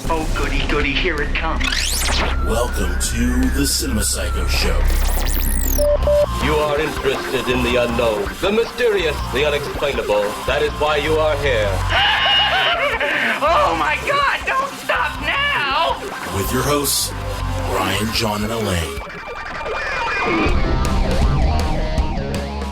Oh, goody, goody, here it comes. Welcome to the Cinema Psycho Show. You are interested in the unknown, the mysterious, the unexplainable. That is why you are here. Oh, my God, don't stop now! With your hosts, Brian, John, and Elaine.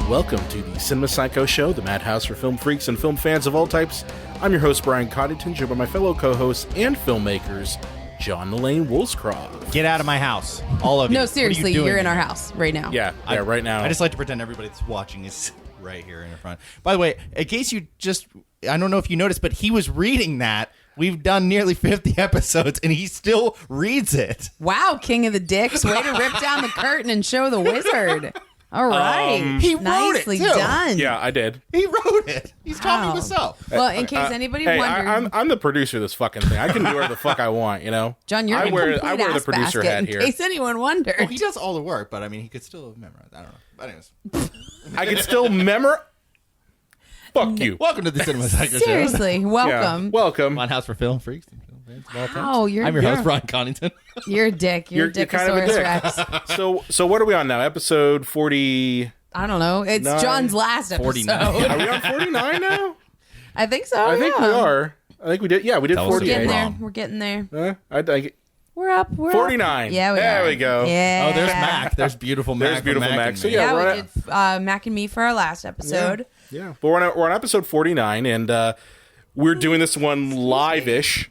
Welcome to the Cinema Psycho Show, the madhouse for film freaks and film fans of all types. I'm your host, Brian Coddington, joined by my fellow co-hosts and filmmakers, John and Laine Woolscroft. Get out of my house, all of you. No, seriously, you're in our house right now. Yeah, right now. I just like to pretend everybody that's watching is right here in the front. By the way, in case you just, I don't know if you noticed, but he was reading that. We've done nearly 50 episodes, and he still reads it. Wow, King of the Dicks. Way to rip down the curtain and show the wizard. All right. He wrote Nicely it, too. done. Yeah, I did. He wrote it. He's talking to himself. Well, in case anybody Hey, wondered, I'm the producer of this fucking thing. I can do whatever the fuck I want, you know? John, you're I in a wear complete the ass producer basket, hat here. in case anyone wondered. Well, he does all the work, but I mean, he could still memorize. I don't know. But anyways. I can still Fuck you. Welcome to the Cinema Psycho Show. Seriously, welcome. Yeah, welcome. My house for film freaks and film fans of all types. Wow, you're I'm your host, Brian Coddington. You're a dick. You're a kind of a Dickosaurus dick. Rex. So what are we on now? Episode 40... I don't know. It's John's last episode. 49. Are we on 49 now? I think so. I think we are. I think we did. Yeah, we did Tell us if 48. you're Getting wrong. there. We're getting there. We're Up. 49. Yeah, we There are. we go. Yeah. Oh, there's Mac. There's beautiful Mac. There's beautiful from Mac. and So me. yeah, Yeah, we're we did Mac and Me for our last episode. Yeah, but we're on episode 49, and we're doing this one live-ish.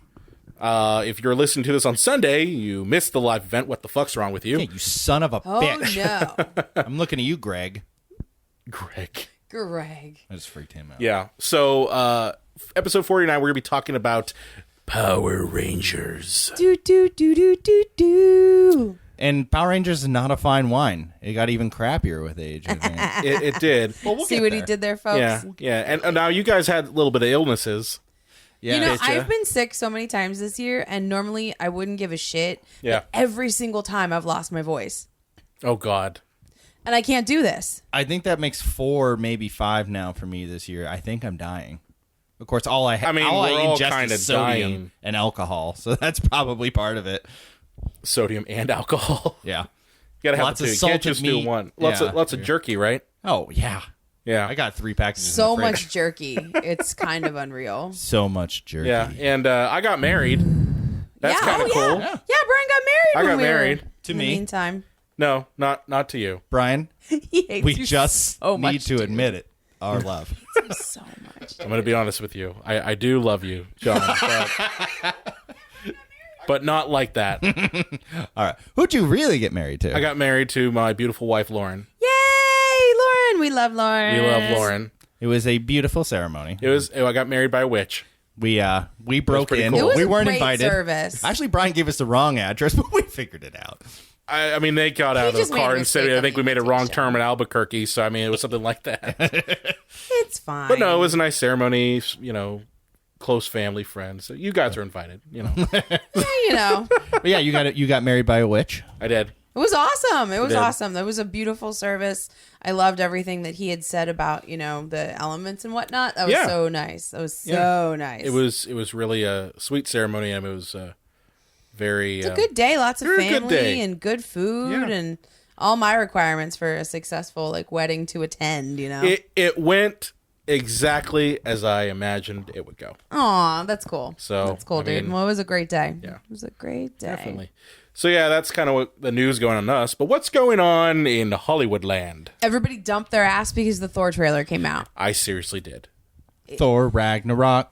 If you're listening to this on Sunday, you missed the live event. What the fuck's wrong with you? Yeah, you son of a Oh, bitch. no. I'm looking at you, Greg. Greg. Greg. I just freaked him out. Yeah, so episode 49, we're going to be talking about Power Rangers. Do. And Power Rangers is not a fine wine. It got even crappier with age, I think. It did. Well, we'll See get what there. he did there, folks? Yeah. And now you guys had a little bit of illnesses. Yeah. You know, Bitcha. I've been sick so many times this year, and normally I wouldn't give a shit. Yeah. But every single time I've lost my voice. Oh, God. And I can't do this. I think that makes 4, maybe 5 now for me this year. I think I'm dying. Of course, all I we're all ingest kinda is sodium dying. and alcohol, so that's probably part of it. Sodium and alcohol. Yeah. You gotta have Lots the of two. You can't salted just do meat. one. Yeah. Lots of jerky, right? Oh, yeah. Yeah. I got 3 packages So in the fridge. much jerky. It's kind of unreal. So much jerky. Yeah, and I got married. That's Yeah, kind of oh, cool. Yeah. Yeah, Brian got married. I when got we were- married. To in me. the meantime, No, not to you. Brian, he hates we you just so much, need to dude. admit it. Our love. So much. I'm going to be honest with you. I do love you, John, but not like that. All right. Who'd you really get married to? I got married to my beautiful wife, Lauren. Yay, Lauren! We love Lauren. We love Lauren. It was a beautiful ceremony. I got married by a witch. We broke pretty in. cool. It was We a weren't great invited. service. Actually, Brian gave us the wrong address, but we figured it out. I mean, they got out of just the made a car and said, mistake I on think the we made a wrong invitation. term in Albuquerque. So, I mean, it was something like that. It's fine. But no, it was a nice ceremony, you know, close family, friends. So you guys are invited, you know. You know, But yeah, you got married by a witch. I did. it was awesome. It was did. awesome. That was a beautiful service. I loved everything that he had said about, you know, the elements and whatnot. That was Yeah. so nice. That was so nice. It was really a sweet ceremony, and it was very... It's a good day. Lots of very good family day. and good food Yeah. and all my requirements for a successful like wedding to attend. You know. It went exactly as I imagined it would go. Aw, that's cool. So, That's cool, I dude. mean, Well, it was a great day. yeah. It was a great day. Definitely. So yeah, that's kind of what the news going on us. But what's going on in Hollywood land? Everybody dumped their ass because the Thor trailer came out. I seriously did. Thor Ragnarok.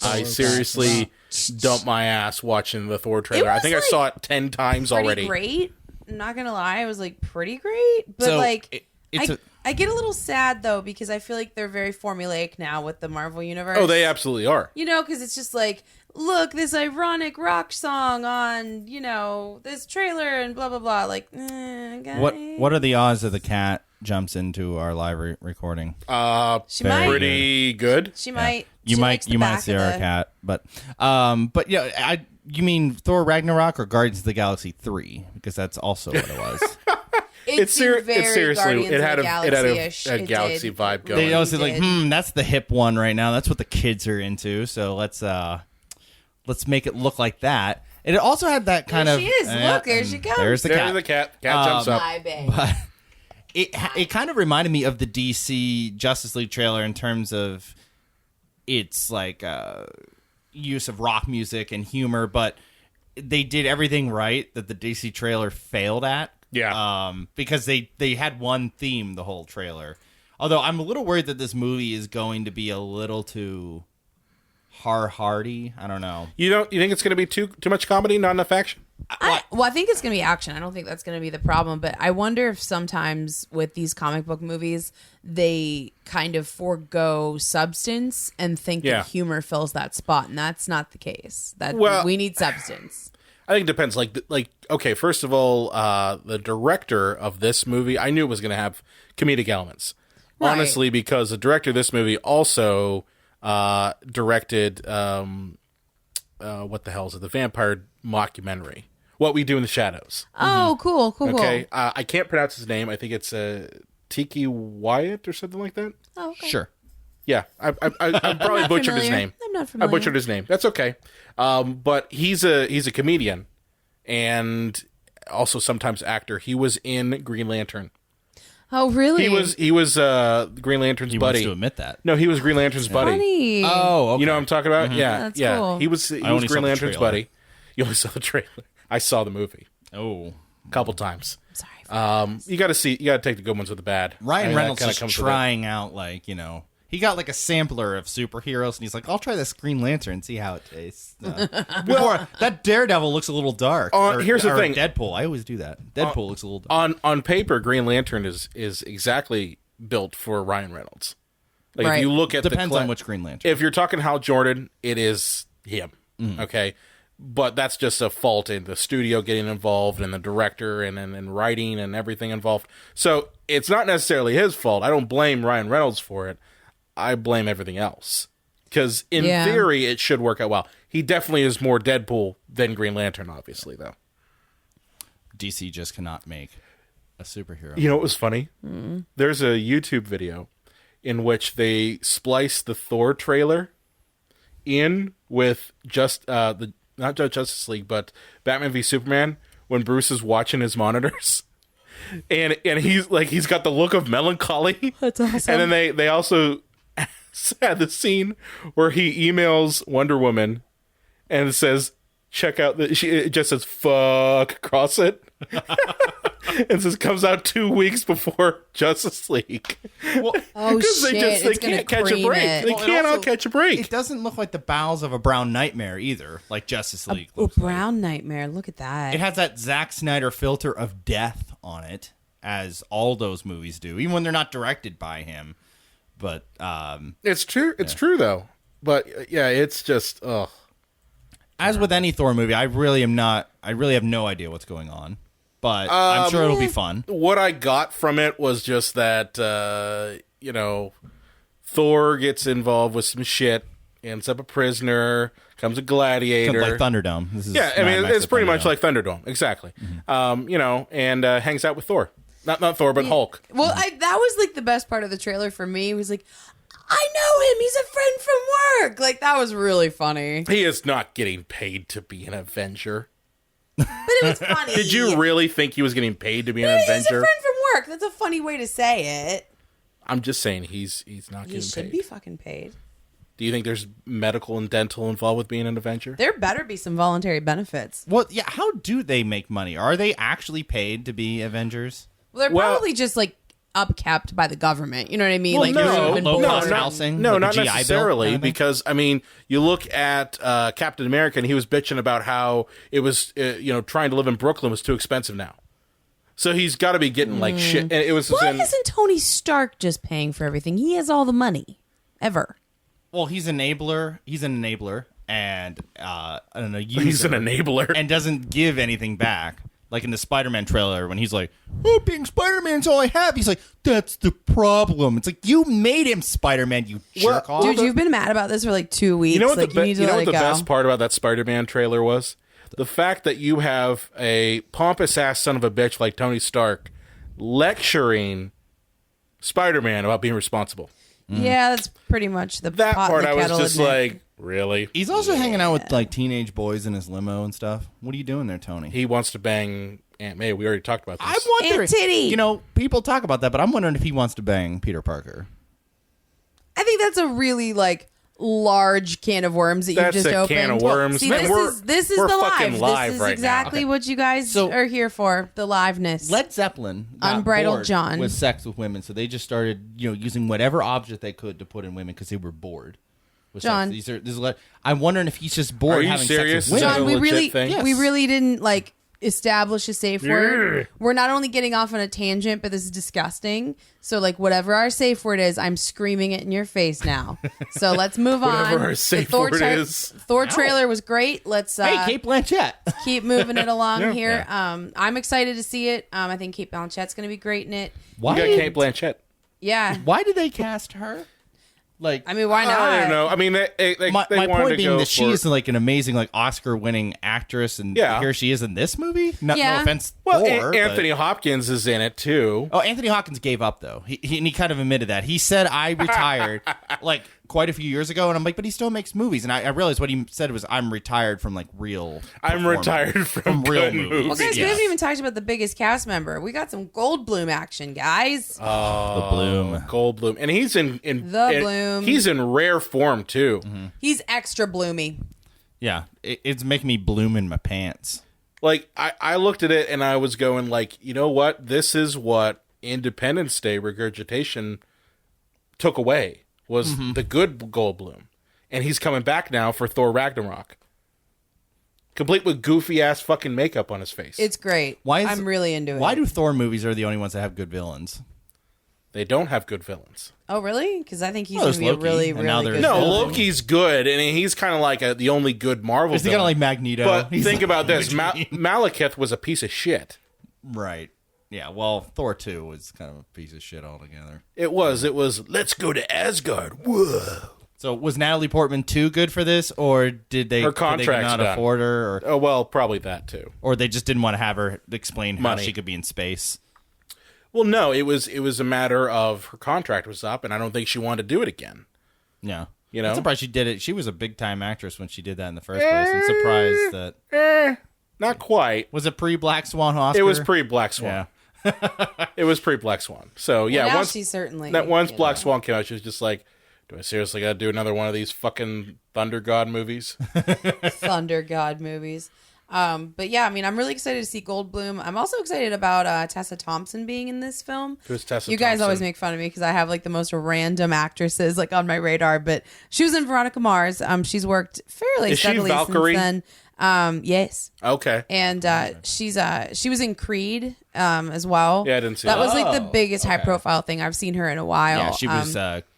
I seriously dumped my ass watching the Thor trailer. I was, think I like, saw it 10 times Pretty already. great. I'm not gonna lie, it was like pretty great. But So, like, it's I get a little sad though because I feel like they're very formulaic now with the Marvel universe. Oh, they absolutely are. You know, because it's just like, look, this ironic rock song on, you know, this trailer and blah blah blah. Like, guys. What are the odds that the cat jumps into our live recording? She might. Pretty good. She might. You she might likes the you might back see of our the- cat, but yeah, you mean Thor Ragnarok or Guardians of the Galaxy 3? Because that's also what it was. It seemed very seriously, Guardians it had of the a Galaxy-ish. a It galaxy did. vibe going. They always say did. like, that's the hip one right now. That's what the kids are into. So let's let's make it look like that. And it also had that kind There of she is. Look, there she comes. There's the There's cat. the cat. Cat jumps up. My babe. But it kind of reminded me of the DC Justice League trailer in terms of its like use of rock music and humor, but they did everything right that the DC trailer failed at. Yeah. Because they had one theme the whole trailer. Although I'm a little worried that this movie is going to be a little too hardy. I don't know. You think it's going to be too much comedy, not enough action? I think it's going to be action. I don't think that's going to be the problem. But I wonder if sometimes with these comic book movies, they kind of forego substance and think Yeah. that humor fills that spot. And that's not the case. Well- We need substance. I think it depends. Like okay, first of all, the director of this movie, I knew it was going to have comedic elements. Right. Honestly, because the director of this movie also directed what the hell is it? The vampire mockumentary, What We Do in the Shadows. Oh, cool. Okay, I can't pronounce his name. I think it's Tiki Wyatt or something like that. Oh, okay. Sure. Yeah, I probably not butchered his familiar. name. I'm not I familiar. butchered his name. That's okay. But he's a comedian and also sometimes actor. He was in Green Lantern. Oh, really? He was Green Lantern's He buddy. wants to admit that. No, he was Green Lantern's buddy. Funny. Oh, okay. You know what I'm talking about? Yeah, That's yeah. cool. He was only saw Green the Lantern's trailer. buddy. You only saw the trailer. I saw the movie Oh. a couple times. Sorry. You got to take the good ones with the bad. Ryan I mean, that Reynolds kinda is comes with trying out, like, he got like a sampler of superheroes, and he's like, I'll try this Green Lantern and see how it tastes. Before, that Daredevil looks a little dark. Here's the or thing. Deadpool. I always do that. Deadpool looks a little dark. On paper, Green Lantern is exactly built for Ryan Reynolds. Like if Right. you look at Depends the on which Green Lantern. If you're talking Hal Jordan, it is him. Okay, but that's just a fault in the studio getting involved and the director and writing and everything involved. So it's not necessarily his fault. I don't blame Ryan Reynolds for it. I blame everything else because in theory it should work out well. He definitely is more Deadpool than Green Lantern, obviously though. DC just cannot make a superhero. You know what was funny? There's a YouTube video in which they splice the Thor trailer in with not just Justice League, but Batman v Superman when Bruce is watching his monitors. And he's got the look of melancholy. That's awesome. And then they also had the scene where he emails Wonder Woman and says, check out it just says fuck across it. And says comes out 2 weeks before Justice League. Well, Oh, Because shit. they It's gonna can't catch a cream break. it. They Well, it cannot also- catch a break. it doesn't look like the bowels of a brown nightmare either, like Justice League Oh, looks like. Brown Nightmare. Look at that. It has that Zack Snyder filter of death on it, as all those movies do, even when they're not directed by him. But It's true. It's true though. But yeah, it's just as with any Thor movie, I really have no idea what's going on. But I'm sure it'll be fun. what I got from it was just that Thor gets involved with some shit, ends up a prisoner, becomes a gladiator. Like Thunderdome. This is Yeah, I mean Mad Max it's at pretty much Thunderdome. like Thunderdome, exactly. And hangs out with Thor. Not Thor, but Hulk. Well, that was like the best part of the trailer for me. It was like, I know him. He's a friend from work. Like, that was really funny. He is not getting paid to be an Avenger. But it was funny. Did you really think he was getting paid to be an He's a Avenger? friend from work. That's a funny way to say it. I'm just saying he's not He getting should paid. be fucking paid. Do you think there's medical and dental involved with being an Avenger? There better be some voluntary benefits. Well, yeah. How do they make money? Are they actually paid to be Avengers? Well, they're Well- probably just like upkept by the government. You know what I mean? Well, like no, you're sort of in low board. cost housing. No, like not a GI Bill necessarily, kind of thing? because I mean, you look at Captain America, and he was bitching about how it was, trying to live in Brooklyn was too expensive now. So he's got to be getting like shit. And it was Why isn't Tony Stark just paying for everything? He has all the money. Ever. Well, he's an enabler, and I don't know. he's an enabler. and doesn't give anything back. Like in the Spider-Man trailer, when he's like, "Oh, being Spider-Man's all I have," he's like, "That's the problem." It's like you made him Spider-Man, you jerk off. Dude, you've been mad about this for like 2 weeks. You know what like, you need to let it the go. best part about that Spider-Man trailer was? The fact that you have a pompous ass son of a bitch like Tony Stark lecturing Spider-Man about being responsible. Yeah, that's pretty much the That pot part in the I was kettle, just isn't it? like, Really? He's also hanging out with like teenage boys in his limo and stuff. What are you doing there, Tony? He wants to bang Aunt May. We already talked about this. I'm wondering. Aunt Titty. You know, people talk about that, but I'm wondering if he wants to bang Peter Parker. I think that's a really large can of worms that That's you've just a opened. can of worms. See, Man, this is we're the fucking live. live This is right exactly now. what you guys So- are here for. The liveness. Led Zeppelin got Unbridled bored John. with sex with women, so they just started, using whatever object they could to put in women because they were bored. With John. sex. I'm wondering if he's just bored Are you having serious? sex with Is that women. John, a we legit really, thing? we Yes. really didn't establish a safe word. We're not only getting off on a tangent, but this is disgusting. So, whatever our safe word is, I'm screaming it in your face now. So let's move on. Whatever our safe word is. Thor trailer was great. Let's Hey, Kate Blanchett. keep moving it along here. I'm excited to see it. I think Kate Blanchett's going to be great in it. You got Kate Blanchett. Yeah. Why did they cast her? I mean, why not? I don't know. I mean, they My wanted point to being go that she for- is an amazing Oscar-winning actress, and Yeah. here she is in this movie. No Yeah. offense, Well, Thor, Anthony Hopkins is in it too. Oh, Anthony Hopkins gave up though. He kind of admitted that. He said, "I retired quite a few years ago," and I'm like, "But he still makes movies." And I realized what he said was, "I'm retired from real. I'm performance." retired from real good movies." movies. Well, guys, we Yeah. haven't even talked about the biggest cast member. We got some Goldblum action, guys. The Bloom. Goldblum, and he's in Bloom. He's in rare form too. He's extra bloomy. Yeah, it's making me bloom in my pants. I looked at it and I was going you know what? This is what Independence Day regurgitation took away was the good Goldblum, and he's coming back now for Thor Ragnarok, complete with goofy ass fucking makeup on his face. It's great. I'm really into it. Why do Thor movies are the only ones that have good villains? They don't have good villains. Oh, really? Because I think he's Well, going to there's be a Loki, really, and really now good there's- No, villain. Loki's good, and he's kind of the only good Marvel. Is he kind of villain. like Magneto? But He's think like about this: Magneto. Malekith was a piece of shit. Right. Yeah. Well, Thor 2 was kind of a piece of shit altogether. It was. Let's go to Asgard. Whoa. So was Natalie Portman too good for this, or did they Her could they contract's not done. afford her, Oh well, probably that too. or they just didn't want to have her explain how Money. she could be in space? Well, no, it was a matter of her contract was up, and I don't think she wanted to do it again. Yeah. You know? I'm surprised she did it. She was a big time actress when she did that in the first place. I'm surprised that Not quite. was it pre Black Swan Oscar. It was pre Black Swan. Yeah. It was pre Black Swan. So yeah, Well, now once she's certainly, once you Black know. Swan came out, she was just like, "Do I seriously got to do another one of these fucking Thunder God movies?" Thunder God movies. But yeah, I mean, I'm really excited to see Goldblum. I'm also excited about Tessa Thompson being in this film. Who's Tessa You guys Thompson? always make fun of me because I have the most random actresses on my radar, but she was in Veronica Mars. She's worked fairly Is she steadily Valkyrie? since then. Yes. Okay. And she was in Creed as well. Yeah, I didn't see that. that. Was the biggest high profile thing I've seen her in a while. Yeah, she was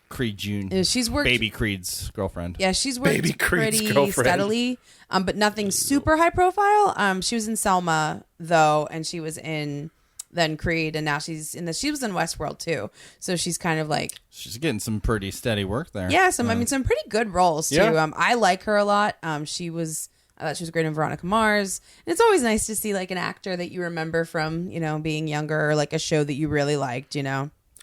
Creed June. She's worked Baby Creed's girlfriend. Yeah, she's worked Baby Creed's pretty girlfriend. steadily, but nothing super high profile. She was in Selma though, and she was in then Creed, and now she's in she was in Westworld too. So she's kind of She's getting some pretty steady work there. yeah, I mean some pretty good roles too. Yeah. I like her a lot. I thought she was great in Veronica Mars. And it's always nice to see an actor that you remember from being younger, or a show that you really liked.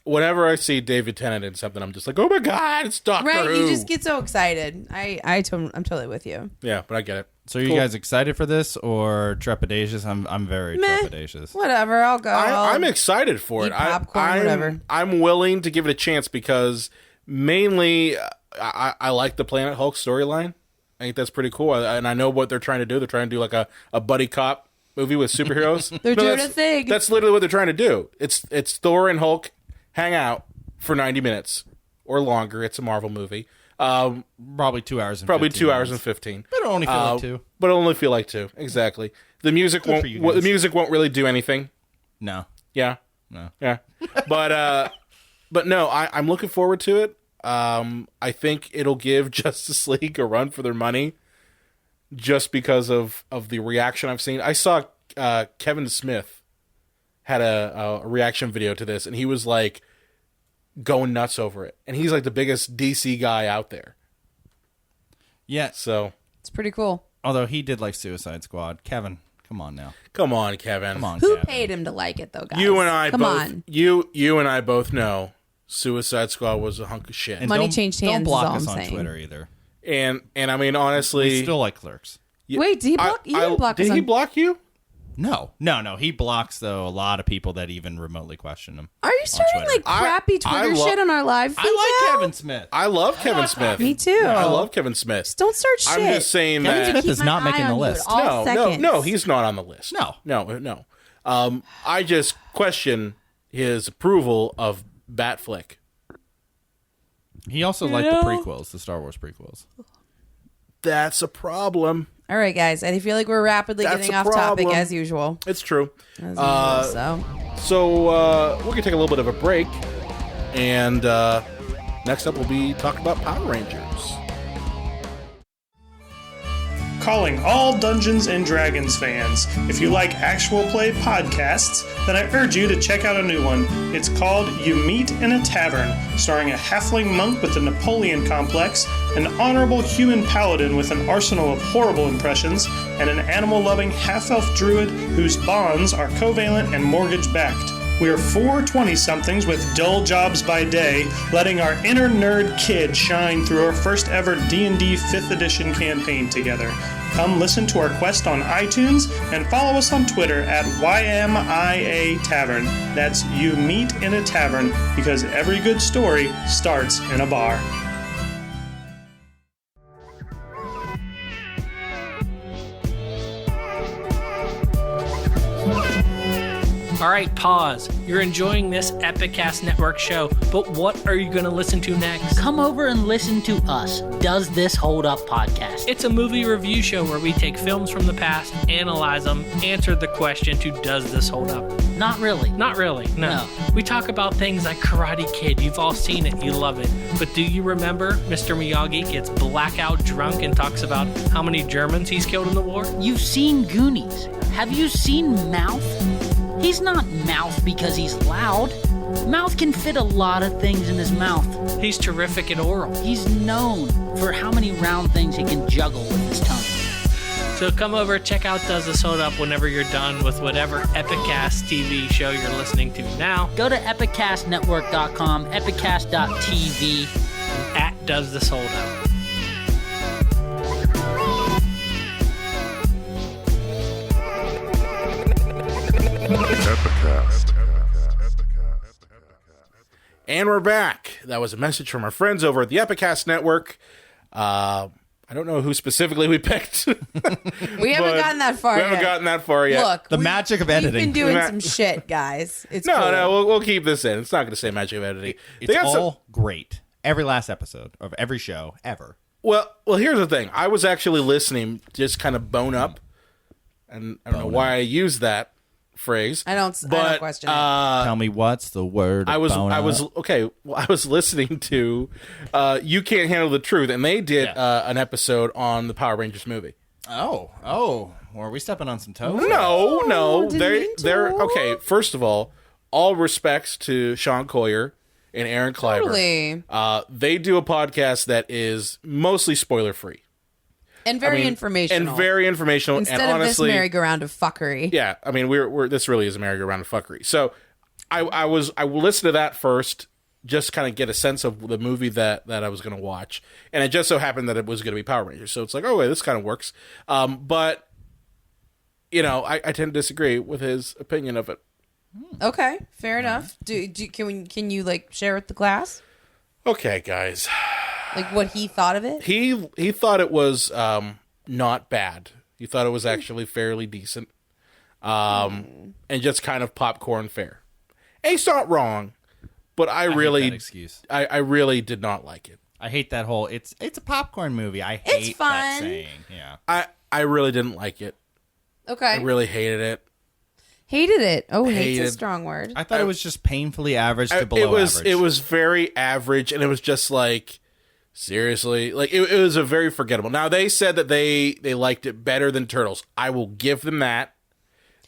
Whenever I see David Tennant in something, I'm just like, "Oh my god, it's Doctor Right, Who!" you just get so excited. I'm totally with you. Yeah, but I get it. So are you Cool. guys excited for this or trepidatious? I'm very Meh. trepidatious. Whatever, I'll go. I'm excited for eat it. popcorn, whatever. I'm willing to give it a chance because mainly I like the Planet Hulk storyline. I think that's pretty cool, and I know what they're trying to do. They're trying to do a buddy cop movie with superheroes. They're doing that's- a thing. That's literally what they're trying to do. It's Thor and Hulk hang out for 90 minutes or longer. It's a Marvel movie. Probably 2 hours. And Probably 15 2 hours and minutes. 15. But it'll only feel like 2. But it'll only feel like 2. Exactly. The music Good won't. for you The guys. music won't really do anything. No. Yeah. No. Yeah. But no, I'm looking forward to it. I think it'll give Justice League a run for their money, just because of the reaction I've seen. I saw Kevin Smith had a reaction video to this, and he was going nuts over it, and he's the biggest DC guy out there. Yeah. So It's pretty cool. Although he did like Suicide Squad. Kevin, come on now. come on, Kevin. Come on, Who Kevin. paid him to like it though, guys? You and I Come both. on. You and I both know Suicide Squad was a hunk of shit. And Money don't- changed Don't hands is block all us I'm on saying. Twitter either. And I mean, honestly, We still like Clerks. Wait, did he block? You didn't block us Did he on- block you? No. He blocks, though, a lot of people that even remotely question him. Are you starting Twitter. like crappy Twitter shit on our live feed I like now? Kevin Smith. I love Kevin Smith. Me too. I love Kevin Smith. Just don't start shit. I'm just saying Kevin that. Smith Keep is my not eye making on the you at list. all seconds. No, he's not on the list. No. I just question his approval of Batflick. He also liked the prequels, the Star Wars prequels. That's a problem. All right, guys. I feel like we're rapidly That's getting a off topic problem. as usual. It's true. So So we're going to take a little bit of a break. And next up, we'll be talking about Power Rangers. Calling all Dungeons and Dragons fans. If you like actual play podcasts, then I urge you to check out a new one. It's called You Meet in a Tavern, starring a halfling monk with the Napoleon complex, an honorable human paladin with an arsenal of horrible impressions, and an animal-loving half-elf druid whose bonds are covalent and mortgage-backed. We are four 20-somethings with dull jobs by day, letting our inner nerd kid shine through our first ever D&D 5th edition campaign together. Come listen to our quest on iTunes and follow us on Twitter at YMIA Tavern. That's You Meet in a Tavern, because every good story starts in a bar. All right, pause. You're enjoying this Epicast Network show, but what are you going to listen to next? Come over and listen to us, Does This Hold Up podcast. It's a movie review show where we take films from the past, analyze them, answer the question to does this hold up? Not really. Not really, no. We talk about things like Karate Kid. You've all seen it, you love it. But do you remember Mr. Miyagi gets blackout drunk and talks about how many Germans he's killed in the war? You've seen Goonies. Have you seen Mouth? He's not Mouth because he's loud. Mouth can fit a lot of things in his mouth. He's terrific at oral. He's known for how many round things he can juggle with his tongue. So come over, check out Does This Hold Up whenever you're done with whatever Epicast TV show you're listening to now. Go to epicastnetwork.com, epicast.tv. At Does This Hold Up. And we're back. That was a message from our friends over at the Epicast Network. I don't know who specifically we picked. we haven't gotten that far. We haven't yet. gotten that far yet. Look, The magic of editing. We've been doing some shit, guys. It's No, cool. no, we'll keep this in. It's not going to say magic of editing. It's They got some- all great. Every last episode of every show ever. Well, here's the thing. I was actually listening, just kind of bone up, and I don't know why I used that phrase. I don't question it. Tell me what's the word. I was boner? okay. Well, I was listening to "You Can't Handle the Truth," and they did an episode on the Power Rangers movie. Oh. Well, are we stepping on some toes? No, didn't mean to. they're okay. First of all respects to Sean Collier and Aaron Kleiber. Totally. They do a podcast that is mostly spoiler free And very informational. and very informational. Instead and of honestly, this merry-go-round of fuckery. yeah, I mean, we're this really is a merry-go-round of fuckery. So I listened to that first, just kind of get a sense of the movie that I was going to watch, and it just so happened that it was going to be Power Rangers. So it's like, oh wait, this kind of works. But you know, I tend to disagree with his opinion of it. Okay, fair enough. Can you like share with the class Okay, guys, like what he thought of it? he thought it was not bad. He thought it was actually fairly decent, and just kind of popcorn fare. And he's not wrong, but I hate really that excuse. I really did not like it. I hate that whole. It's a popcorn movie. I hate fun. that saying. Yeah. I really didn't like it. Okay, I really hated it. hated it. Oh, hate's a Hated. strong word. I thought it was just painfully average to below average. It was very average, and it was just like, seriously, like it was a very forgettable. Now they said that they liked it better than Turtles. I will give them that.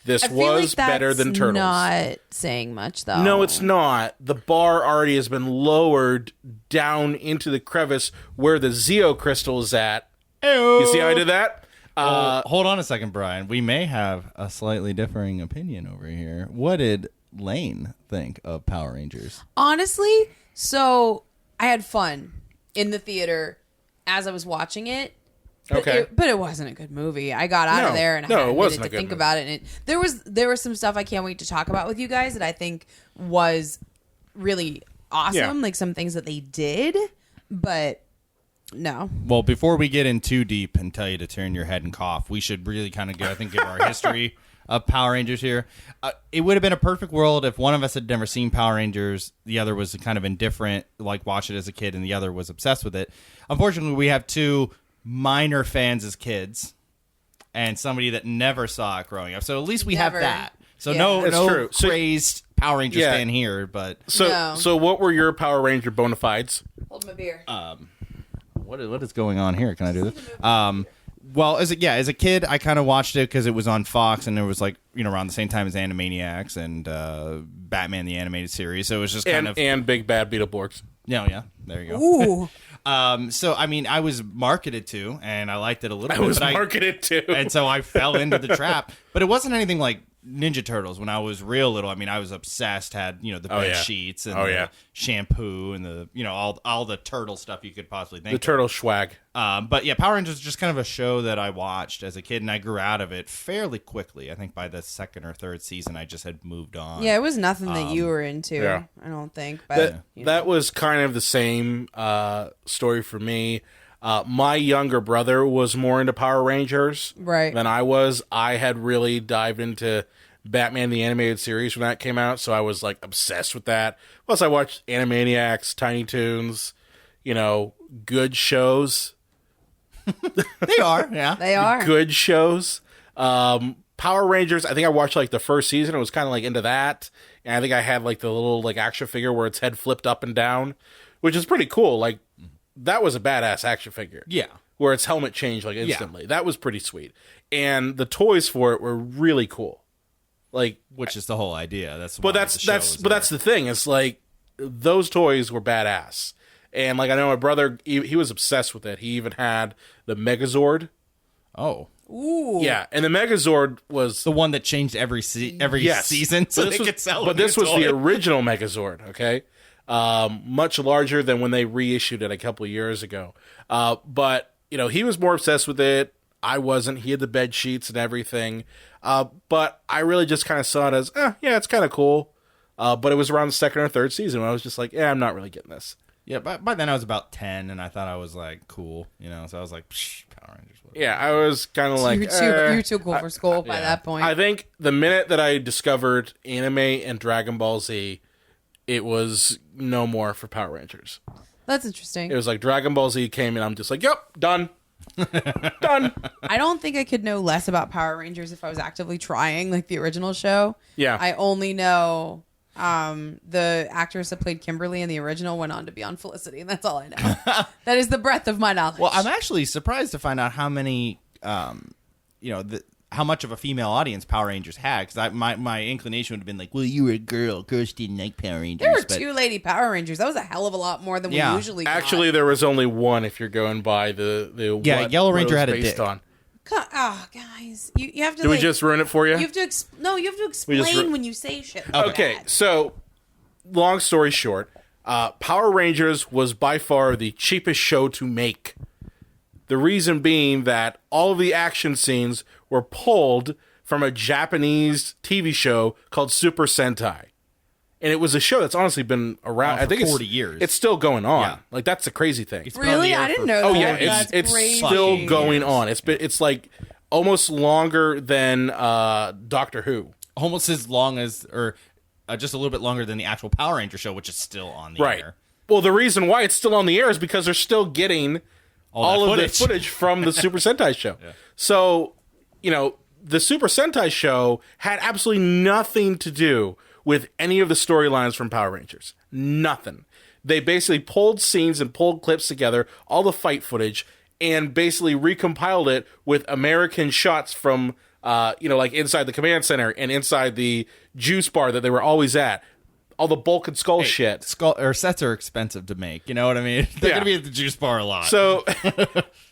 This I feel was like that's better than Turtles. Not saying much though. No, it's not. The bar already has been lowered down into the crevice where the Zeo crystal is at. You see how I did that? Hold on a second, Brian. We may have a slightly differing opinion over here. What did Laine think of Power Rangers? Honestly, so I had fun in the theater as I was watching it. Okay. But it wasn't a good movie. I got out of there and I had it wasn't to a good think movie. about it. And there was some stuff I can't wait to talk about with you guys that I think was really awesome. Yeah. Like some things that they did, but no. Well, before we get in too deep and tell you to turn your head and cough, we should really kind of give our history of Power Rangers here. It would have been a perfect world if one of us had never seen Power Rangers, the other was kind of indifferent, like watched it as a kid, and the other was obsessed with it. Unfortunately, we have two minor fans as kids and somebody that never saw it growing up. So at least we have that. So no true. crazed Power Rangers fan here, but so what were your Power Ranger bona fides? Hold my beer. What is going on here? Can I do this? Well, as a kid, I kind of watched it because it was on Fox, and it was like around the same time as Animaniacs and Batman the Animated Series. So it was just and Big Bad Beetleborgs. Yeah, there you go. Ooh. So I mean, I was marketed to, and I liked it a little bit. I was marketed to, and so I fell into the trap. But it wasn't anything like Ninja Turtles when I was real little. I mean, I was obsessed. Had the bed sheets and the shampoo and the all the turtle stuff you could possibly think. The turtle swag. But yeah, Power Rangers was just kind of a show that I watched as a kid, and I grew out of it fairly quickly. I think by the second or third season, I just had moved on. Yeah, it was nothing that you were into. Yeah. I don't think. But That was kind of the same story for me. My younger brother was more into Power Rangers than I was. I had really dived into Batman the Animated Series when that came out, so I was like obsessed with that. Plus, I watched Animaniacs, Tiny Toons, good shows. They are, yeah. They are. Good shows. Power Rangers, I think I watched like the first season. I was kind of like into that. And I think I had like the little like action figure where its head flipped up and down, which is pretty cool. Like that was a badass action figure. Yeah. Where its helmet changed like instantly. Yeah. That was pretty sweet. And the toys for it were really cool. Like, which is the whole idea. That's the thing. It's like those toys were badass. And like I know my brother, he was obsessed with it. He even had the Megazord. Oh. Ooh. Yeah, and the Megazord was the one that changed every season, so they could sell. But this was the original Megazord. Okay, much larger than when they reissued it a couple of years ago. But he was more obsessed with it. I wasn't. He had the bed sheets and everything. But I really just kind of saw it as, yeah, it's kind of cool. But it was around the second or third season when I was just like, yeah, I'm not really getting this. Yeah, by then I was about 10, and I thought I was like cool, so I was like, Power Rangers. Whatever. Yeah, I was kind of like, you're too cool for school by that point. I think the minute that I discovered anime and Dragon Ball Z, it was no more for Power Rangers. That's interesting. It was like Dragon Ball Z came, and I'm just like, yep, done. Done. I don't think I could know less about Power Rangers if I was actively trying, like the original show. Yeah. I only know the actress that played Kimberly in the original went on to be on Felicity, and that's all I know. That is the breadth of my knowledge. Well, I'm actually surprised to find out how many, how much of a female audience Power Rangers had, because my inclination would have been like, well, you were a girl. Girls didn't like Power Rangers. There were two lady Power Rangers. That was a hell of a lot more than we usually got. Actually, there was only one if you're going by the Yellow Ranger had a dick. on. Oh, guys, you have to. Did we just ruin it for you? You have to. You have to explain when you say shit. Like okay, that. so long story short, Power Rangers was by far the cheapest show to make. The reason being that all of the action scenes were pulled from a Japanese TV show called Super Sentai. And it was a show that's honestly been around for I think 40 years. It's still going on. Yeah. Like that's the crazy thing. Really? I didn't know that. Oh yeah, it's still going on. It's like almost longer than Doctor Who. Almost as long as or just a little bit longer than the actual Power Ranger show, which is still on the air. Well, the reason why it's still on the air is because they're still getting all of the footage from the Super Sentai show. Yeah. So, the Super Sentai show had absolutely nothing to do with any of the storylines from Power Rangers. Nothing. They basically pulled scenes and pulled clips together, all the fight footage, and basically recompiled it with American shots from, like inside the command center and inside the juice bar that they were always at. All the bulk and skull shit. Sets are expensive to make. You know what I mean? They're going to be at the juice bar a lot.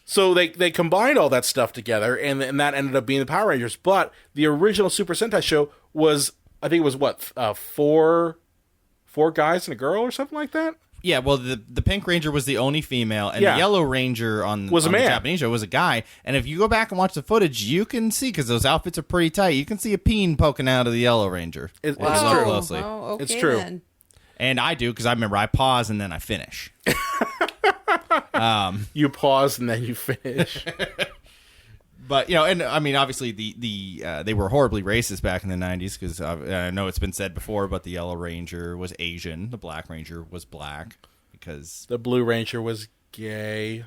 So they combined all that stuff together, and that ended up being the Power Rangers. But the original Super Sentai show was, I think it was what, four guys and a girl or something like that? Yeah, well, the Pink Ranger was the only female, and Yeah. the Yellow Ranger Was a on the man. Japanese show was a guy. And if you go back and watch the footage, you can see, because those outfits are pretty tight, you can see a peen poking out of the Yellow Ranger. It's If you look true. closely. Oh, okay, It's true. Then. And I do, because I remember I pause and then I finish. You pause and then you finish. But, and I mean, obviously, they were horribly racist back in the 90s, because I know it's been said before, but the Yellow Ranger was Asian, the Black Ranger was black, because... The Blue Ranger was gay.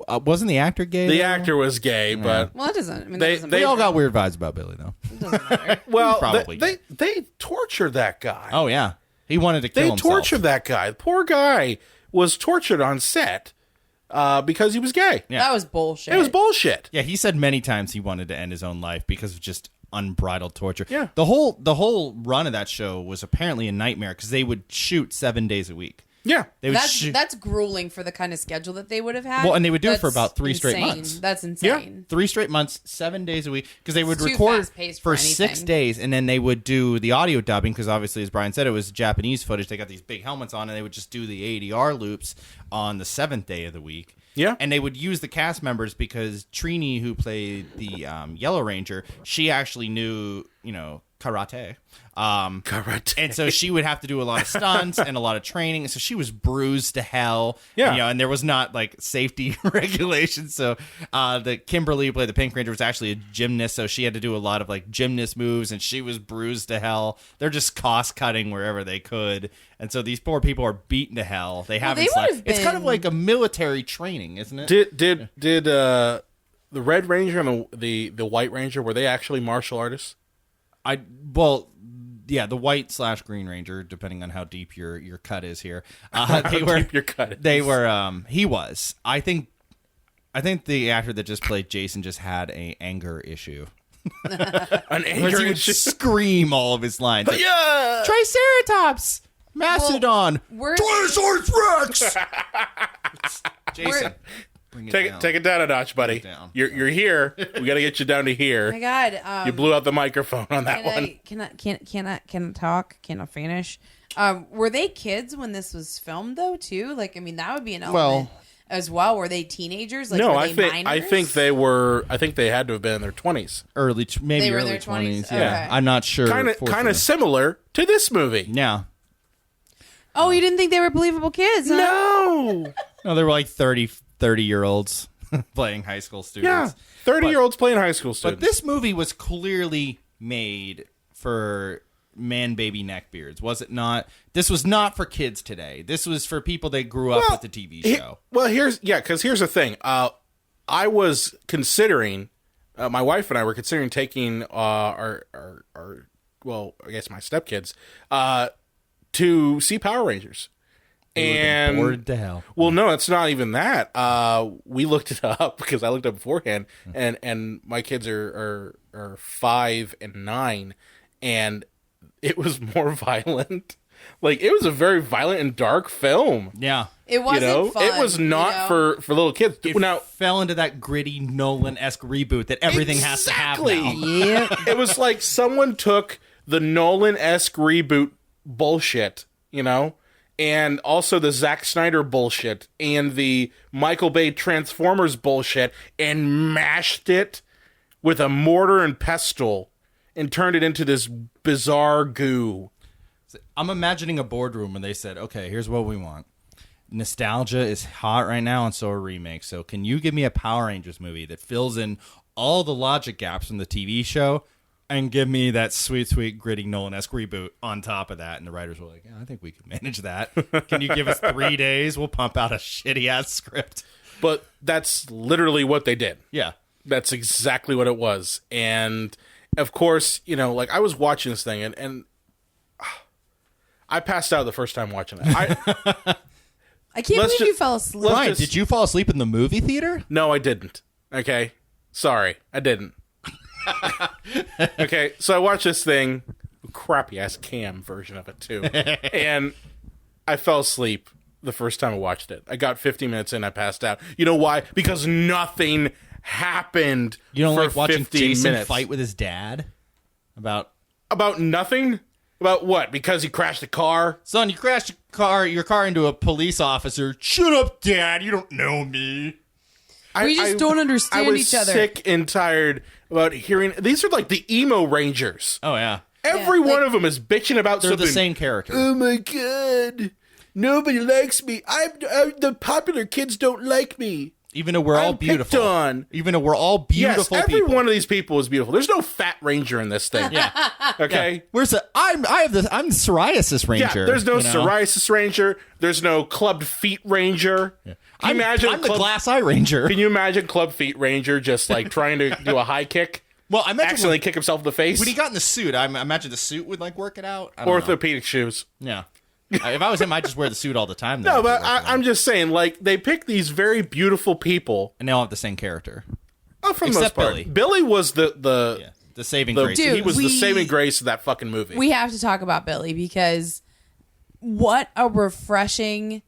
wasn't the actor gay? The though? actor was gay, but Well, it doesn't. I mean, They- that doesn't They matter. all got weird vibes about Billy, though. It doesn't matter. well, Probably they tortured that guy. Oh, yeah. He wanted to kill They himself. tortured that guy. The poor guy was tortured on set because he was gay. Yeah. That was bullshit. It was bullshit. Yeah, he said many times he wanted to end his own life because of just unbridled torture. Yeah. The whole run of that show was apparently a nightmare because they would shoot 7 days a week. Yeah. They would That's grueling for the kind of schedule that they would have had. Well, and they would do it for That's about 3 straight insane. months. That's insane. 3 straight months, 7 days a week, because they would It's too record fast-paced for for 6 anything. days, and then they would do the audio dubbing, because obviously, as Brian said, it was Japanese footage. They got these big helmets on, and they would just do the ADR loops on the 7th day of the week. Yeah. And they would use the cast members because Trini, who played the Yellow Ranger, she actually knew, karate. Karate. And so she would have to do a lot of stunts and a lot of training. And so she was bruised to hell. Yeah. And there was not like safety regulations. So the Kimberly who played the Pink Ranger was actually a gymnast. So she had to do a lot of like gymnast moves, and she was bruised to hell. They're just cost cutting wherever they could. And so these poor people are beaten to hell. They haven't they slept. would've It's kind of been- like a military training, isn't it? Did the Red Ranger and the White Ranger, were they actually martial artists? Yeah, the white/Green Ranger, depending on how deep your cut is here. Deep your cut is. They were. He was. I think the actor that just played Jason just had a anger issue. An Whereas anger he would issue. scream all of his lines. Like, Yeah. Triceratops, Mastodon, We're- Tyrannosaurus Rex. Jason, bring it down. Take it down a notch, buddy. down. You're here. We got to get you down to Oh here. my God. You blew out the microphone on that one. Can I talk? Can I finish? Were they kids when this was filmed though too? Like, I mean, that would be an element as well. Were they teenagers? Like, No, were I they think minors? they were. I think they had to have been in their 20s. maybe They were in early their 20s? 20s. Yeah, Okay. I'm not sure. Kind fortunately. of similar to this movie. Yeah. Oh, you didn't think they were believable kids? Huh? No. No, they were like 30-year-olds playing high school Yeah. students. 30-year-olds playing high school But students. this movie was clearly made for man-baby neckbeards, was it not? This was not for kids today. This was for people that grew up with the TV show. Because here's the thing. I was considering, my wife and I were considering taking I guess my stepkids, to see Power Rangers. And bored to hell. Well, no, it's not even that. We looked it up because I looked up beforehand, and my kids are 5 and 9, and it was more violent. Like, it was a very violent and dark film. Yeah. It wasn't fun. It was not for little kids. It Now, fell into that gritty Nolan-esque reboot that everything has to have now. Yeah. it was like someone took the Nolan-esque reboot bullshit, and also the Zack Snyder bullshit and the Michael Bay Transformers bullshit and mashed it with a mortar and pestle and turned it into this bizarre goo. I'm imagining a boardroom where they said, okay, here's what we want. Nostalgia is hot right now, and so are remakes. So can you give me a Power Rangers movie that fills in all the logic gaps from the TV show and give me that sweet, sweet, gritty Nolan-esque reboot on top of that? And the writers were like, yeah, I think we can manage that. Can you give us 3 days? We'll pump out a shitty-ass script. But that's literally what they did. Yeah. That's exactly what it was. And, of course, I was watching this thing, and I passed out the first time watching it. I can't believe you fell asleep. Ryan, did you fall asleep in the movie theater? No, I didn't. Okay. Sorry, I didn't. Okay, so I watched this thing, crappy ass cam version of it too, and I fell asleep the first time I watched it. I got 50 minutes in, I passed out. You know why? Because nothing happened. You don't for like watching 15 Jason minutes. fight with his dad? About nothing? About what? Because he crashed the car? son, you crashed your car into a police officer. Shut up, Dad. You don't know me. We just don't understand each other. I was sick and tired about hearing. These are like the emo Rangers. Oh, yeah. Every one of them is bitching about They're something. the same character. Oh my god. Nobody likes me. The popular kids don't like me. Even though we're all beautiful. On. Even though we're all beautiful yes, every people. one of these people is beautiful. There's no fat ranger in this thing. Yeah. Okay? Yeah. Where's the I'm the psoriasis ranger. Yeah, there's no you know? psoriasis ranger. There's no clubbed feet ranger. Yeah. I'm the glass eye ranger. Can you imagine club feet ranger just like trying to do a high kick? Well, I imagine accidentally kick himself in the face. When he got in the suit, I imagine the suit would like work it out. I don't Orthopedic shoes. Yeah. If I was him, I'd just wear the suit all the time. No, but I'm just saying, like, they pick these very beautiful people. And they all have the same character. Oh, for the most Except part. Billy. Billy was the saving grace. Dude, he was the saving grace of that fucking movie. We have to talk about Billy because what a refreshing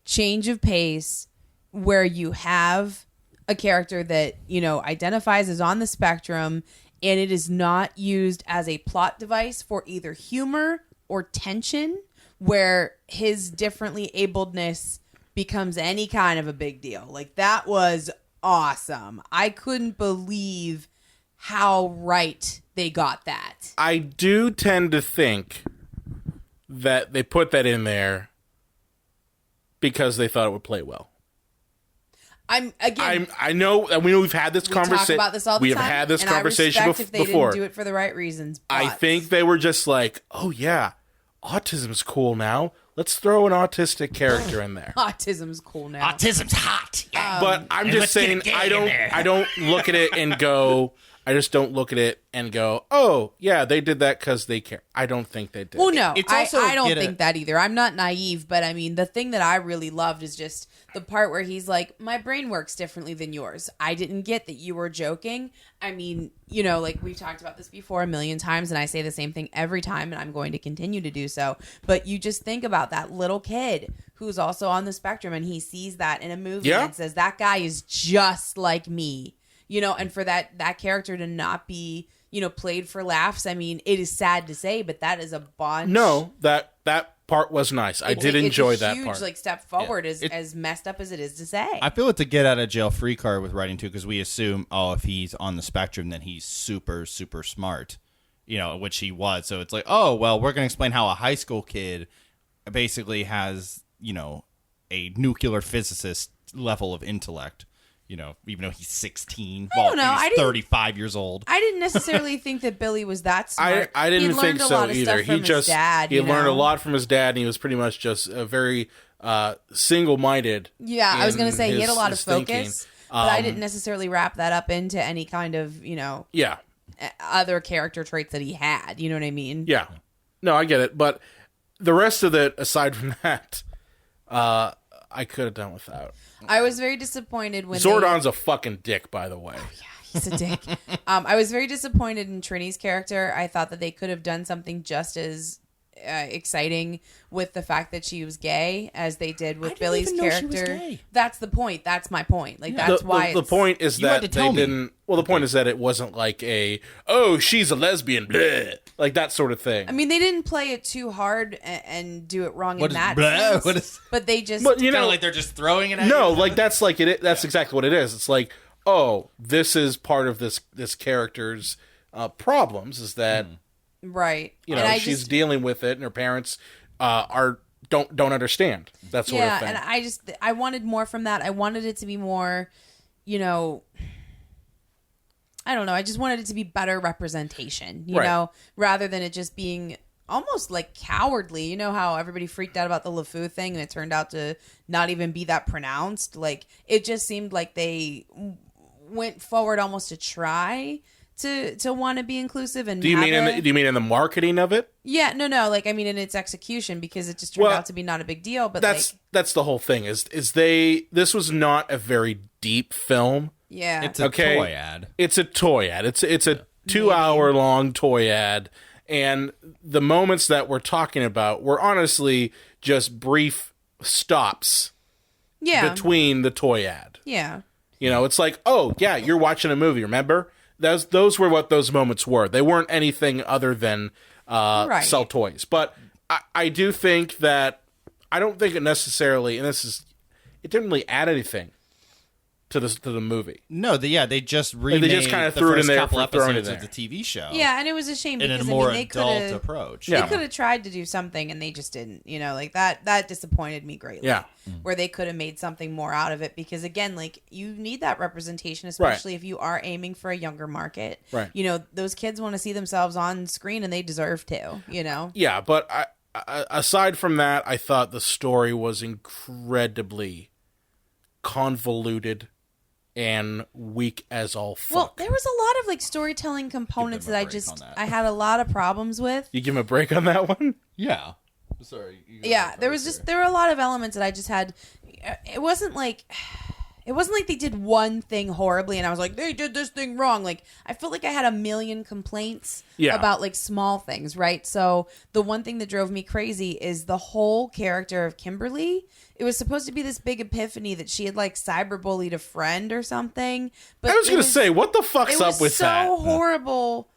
change of pace where you have a character that, you know, identifies as on the spectrum and it is not used as a plot device for either humor or tension, where his differently abledness becomes any kind of a big deal. Like, that was awesome. I couldn't believe how right they got that. I do tend to think that they put that in there because they thought it would play well. I know, and we know we've had this conversation. Talk about this all the we time. have had this and conversation I respect if they before. didn't do it for the right reasons. But I think they were just like, oh yeah, autism's cool now. Let's throw an autistic character in there. Autism's cool now. Autism's hot. Yeah. But I'm just saying, I don't look at it and go. I just don't look at it and go, oh yeah, they did that because they care. I don't think they did. Well, no, It's also I don't think that either. I'm not naive, but I mean, the thing that I really loved is just the part where he's like, my brain works differently than yours. I didn't get that you were joking. I mean, you know, like we've talked about this before a million times, and I say the same thing every time, and I'm going to continue to do so. But you just think about that little kid who's also on the spectrum, and he sees that in a movie and says, that guy is just like me. You know, and for that character to not be, you know, played for laughs, I mean, it is sad to say, but that is a bunch. No, that part was nice. I did enjoy that part. It's a huge, like, step forward, as messed up as it is to say. I feel it's a get out of jail free card with writing too, because we assume, oh, if he's on the spectrum, then he's super, super smart, you know, which he was. So it's like, oh, well, we're going to explain how a high school kid basically has, you know, a nuclear physicist level of intellect. You know, even though he's 16, I don't know. He's 35 years old. I didn't necessarily think that Billy was that smart. I didn't think so either. He learned a lot from his dad, and he was pretty much just a very single-minded. Yeah, I was going to say he had a lot of focus, thinking. But I didn't necessarily wrap that up into any kind of, you know, other character traits that he had. You know what I mean? Yeah. No, I get it. But the rest of it, aside from that, I could have done without. I was very disappointed when Zordon's a fucking dick, by the way. Oh, yeah, he's a dick. I was very disappointed in Trini's character. I thought that they could have done something just as exciting with the fact that she was gay as they did with Billy's character. That's the point. That's my point. Like, that's why the point is that they didn't. Well, the point is that it wasn't like oh, she's a lesbian, bleh, like that sort of thing. I mean, they didn't play it too hard and do it wrong in that sense. But they just, you know, like they're just throwing it at no, you. like that's like it. That's exactly what it is. It's like, oh, this is part of this character's problems. Is that right? You know, she's dealing with it, and her parents don't understand that sort of thing. And I wanted more from that. I wanted it to be more, you know, I don't know. I just wanted it to be better representation, you know, rather than it just being almost like cowardly. You know how everybody freaked out about the LeFou thing and it turned out to not even be that pronounced? Like, it just seemed like they went forward almost to try to want to be inclusive. And do you mean in the marketing of it? Yeah, no. Like, I mean, in its execution, because it just turned out to be not a big deal. But that's the whole thing. This was not a very deep film. Yeah, it's a toy ad. It's a toy ad. It's a 2-hour long toy ad, and the moments that we're talking about were honestly just brief stops. Yeah, between the toy ad. Yeah, you know, it's like, oh yeah, you're watching a movie. Remember? Those were what those moments were. They weren't anything other than sell toys. But I do think that I don't think it necessarily, and it didn't really add anything to the movie. No, they just remade they just kind of the threw it in first there couple for throwing it episodes in of the TV show. Yeah, and it was a shame in because a more they adult approach. They could have tried to do something and they just didn't. You know, like that disappointed me greatly. Yeah. Where they could have made something more out of it because again, like you need that representation, especially if you are aiming for a younger market. Right. You know, those kids want to see themselves on screen and they deserve to. You know. Yeah, but aside from that, I thought the story was incredibly convoluted and weak as all fuck. Well, there was a lot of like storytelling components that I had a lot of problems with. You give him a break on that one? Yeah. Sorry. Yeah, there were a lot of elements that I just had. It wasn't like they did one thing horribly and I was like, they did this thing wrong. Like, I felt like I had a million complaints about like small things, right? So the one thing that drove me crazy is the whole character of Kimberly. It was supposed to be this big epiphany that she had like cyberbullied a friend or something. But I was going to say, what the fuck's up with that? It was so horrible.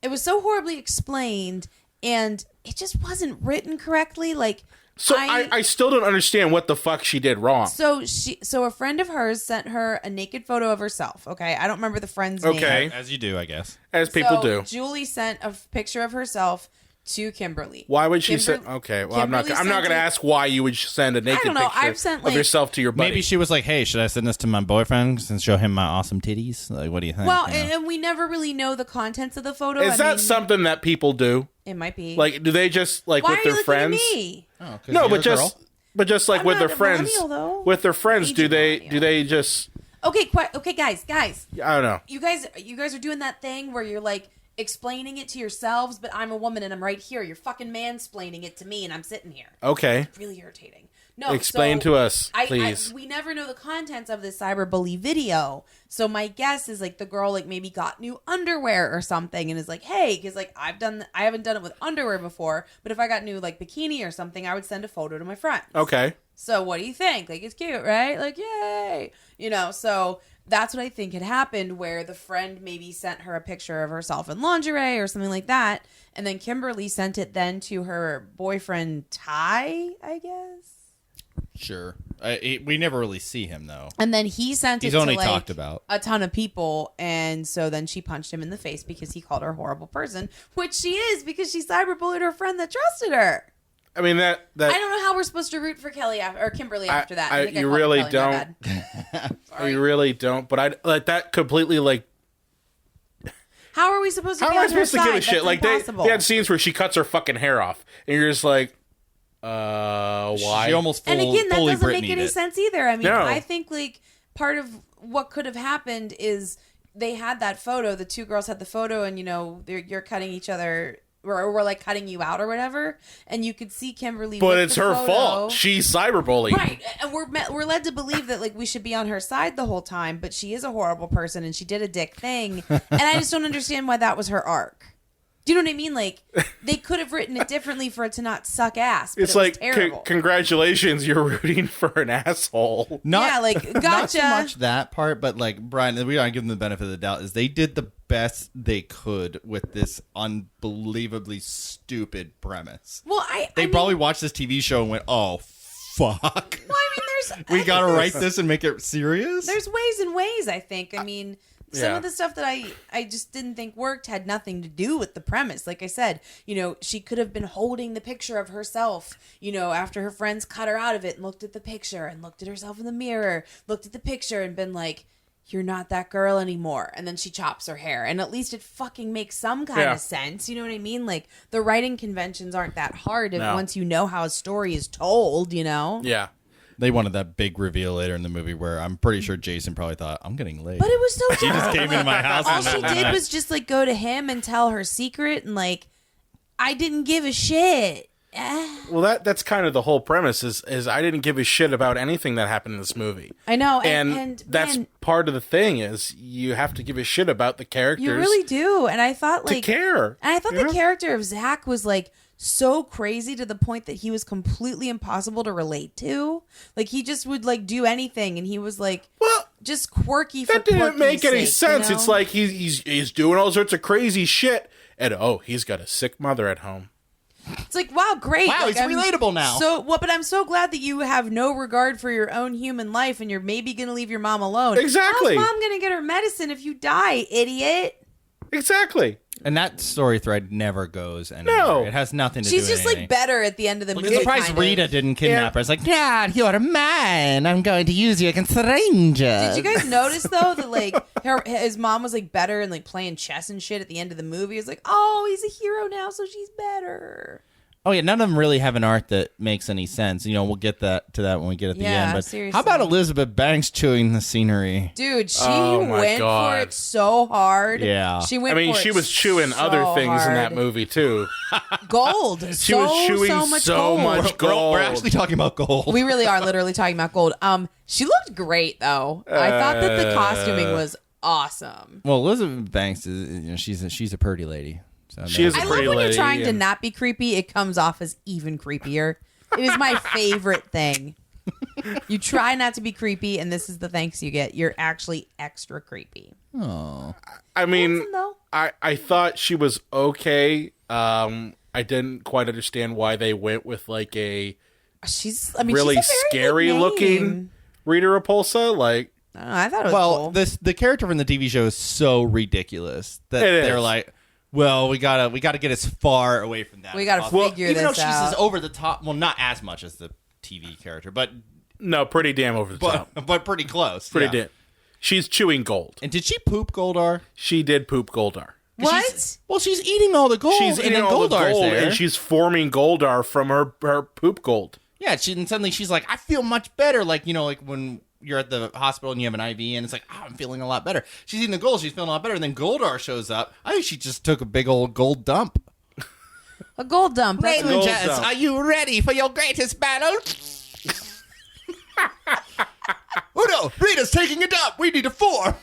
It was so horribly explained and it just wasn't written correctly. Like, so I still don't understand what the fuck she did wrong. So a friend of hers sent her a naked photo of herself. Okay, I don't remember the friend's name. As you do, I guess. As people do. Julie sent a picture of herself to Kimberly. Why would she send? Okay, well, I'm not going to ask why you would send a naked picture of yourself to your buddy. Maybe she was like, "Hey, should I send this to my boyfriend and show him my awesome titties? Like, what do you think?" Well, and we never really know the contents of the photo. Is that something that people do? It might be. Like, do they just like why with their friends? At me? Oh, no, but just like I'm with not their a friends. millennial, With their friends, do millennial. they just? Okay, guys. I don't know. You guys are doing that thing where you're like explaining it to yourselves, but I'm a woman and I'm right here. You're fucking mansplaining it to me, and I'm sitting here. Okay. It's really irritating. No, explain to us, please. We never know the contents of this cyberbully video, so my guess is like the girl like maybe got new underwear or something, and is like, hey, because like I haven't done it with underwear before, but if I got new like bikini or something, I would send a photo to my friends. Okay. So what do you think? Like, it's cute, right? Like, yay, you know. So that's what I think had happened, where the friend maybe sent her a picture of herself in lingerie or something like that, and then Kimberly sent it then to her boyfriend Ty, I guess. Sure. We never really see him though, and then he sent He's it only to like talked about a ton of people, and so then she punched him in the face because he called her a horrible person, which she is because she cyberbullied her friend that trusted her. I mean that I don't know how we're supposed to root for Kimberly after that. I think you I really Kelly, don't. You really don't. But I like that completely. Like, how are we supposed to? How be am I on her supposed to give a side? shit? That's Like impossible. they had scenes where she cuts her fucking hair off, and you're just like, why? She almost and again, that doesn't make Britney'd any it. sense either. I mean, No. I think like part of what could have happened is they had that photo. The two girls had the photo, and you know you're cutting each other. Or we're like cutting you out or whatever, and you could see Kimberly. But with it's the her photo. fault. She's cyberbullied. Right, and we're led to believe that like we should be on her side the whole time, but she is a horrible person and she did a dick thing, and I just don't understand why that was her arc. Do you know what I mean? Like they could have written it differently for it to not suck ass. But It's it was like, terrible. congratulations, you're rooting for an asshole. Yeah, like, Not gotcha. so much that part, but like Brian, we don't give them the benefit of the doubt. Is they did the best they could with this unbelievably stupid premise. Well, They probably watched this TV show and went, "Oh fuck." Well, I mean, We gotta write this and make it serious. There's ways and ways. I think. I mean. Some Yeah. of the stuff that I just didn't think worked had nothing to do with the premise. Like I said, you know, she could have been holding the picture of herself, you know, after her friends cut her out of it and looked at the picture and looked at herself in the mirror, looked at the picture and been like, you're not that girl anymore. And then she chops her hair. And at least it fucking makes some kind of sense. You know what I mean? Like, the writing conventions aren't that hard once you know how a story is told, you know? Yeah. They wanted that big reveal later in the movie where I'm pretty sure Jason probably thought, I'm getting laid. But it was so She just came into my house. All she did was just like go to him and tell her secret, and like I didn't give a shit. Well, that's kind of the whole premise is I didn't give a shit about anything that happened in this movie. I know, and that's man, part of the thing is you have to give a shit about the characters. you really do. And I thought to like care. And I thought the character of Zack was like so crazy to the point that he was completely impossible to relate to. Like he just would like do anything, and he was like, just quirky. That didn't make any sense. You know? It's like he's doing all sorts of crazy shit, and he's got a sick mother at home. It's like, wow, great. Wow, like, he's relatable now. But I'm so glad that you have no regard for your own human life and you're maybe going to leave your mom alone. Exactly. How's mom going to get her medicine if you die, idiot? Exactly. And that story thread never goes anywhere. No. It has nothing to do She's with just anything. like better at the end of the movie. I'm surprised kind Rita of. didn't kidnap her. It's like, Dad, you're mine. I'm going to use you against strangers. Did you guys notice though that like his mom was like better and like playing chess and shit at the end of the movie? It was like, oh, he's a hero now, so she's better. Oh, yeah, none of them really have an art that makes any sense. You know, we'll get to that when we get at the end. But seriously. how about Elizabeth Banks chewing the scenery? Dude, she Oh, my went God. for it so hard. Yeah. She went I mean, for she it was chewing so other things in that hard. movie too. Gold. She was chewing so much so gold. much gold. We're actually talking about gold. We really are literally talking about gold. She looked great though. I thought that the costuming was awesome. Well, Elizabeth Banks is she's a pretty lady. So She is a I love pretty when you're lady, trying to and- not be creepy, it comes off as even creepier. It is my favorite thing. You try not to be creepy, and this is the thanks you get. You're actually extra creepy. Oh. I mean, Handsome, though. I thought she was okay. I didn't quite understand why they went with like a really she's a very scary good looking name. Rita Repulsa. Like, I don't know, I thought it was Well, cool. the character from the TV show is so ridiculous that It they're is. like, well, we gotta get as far away from that. We as gotta possible. figure even this though she's out. as over the top. Well, not as much as the TV character, but no, pretty damn over the top. but pretty close. Pretty yeah. damn. She's chewing gold. And did she poop Goldar? She did poop Goldar. What? Well, she's eating all the gold. She's and eating then all the Goldar's gold, there. and she's forming Goldar from her poop gold. Yeah, and suddenly she's like, I feel much better. Like, you know, like when you're at the hospital and you have an IV and it's like, oh, I'm feeling a lot better. She's eating the gold. She's feeling a lot better. And then Goldar shows up. I think she just took a big old gold dump. A gold dump. That's Gold Rangers, dump. are you ready for your greatest battle? Oh no, Rita's taking a dump. We need a 4.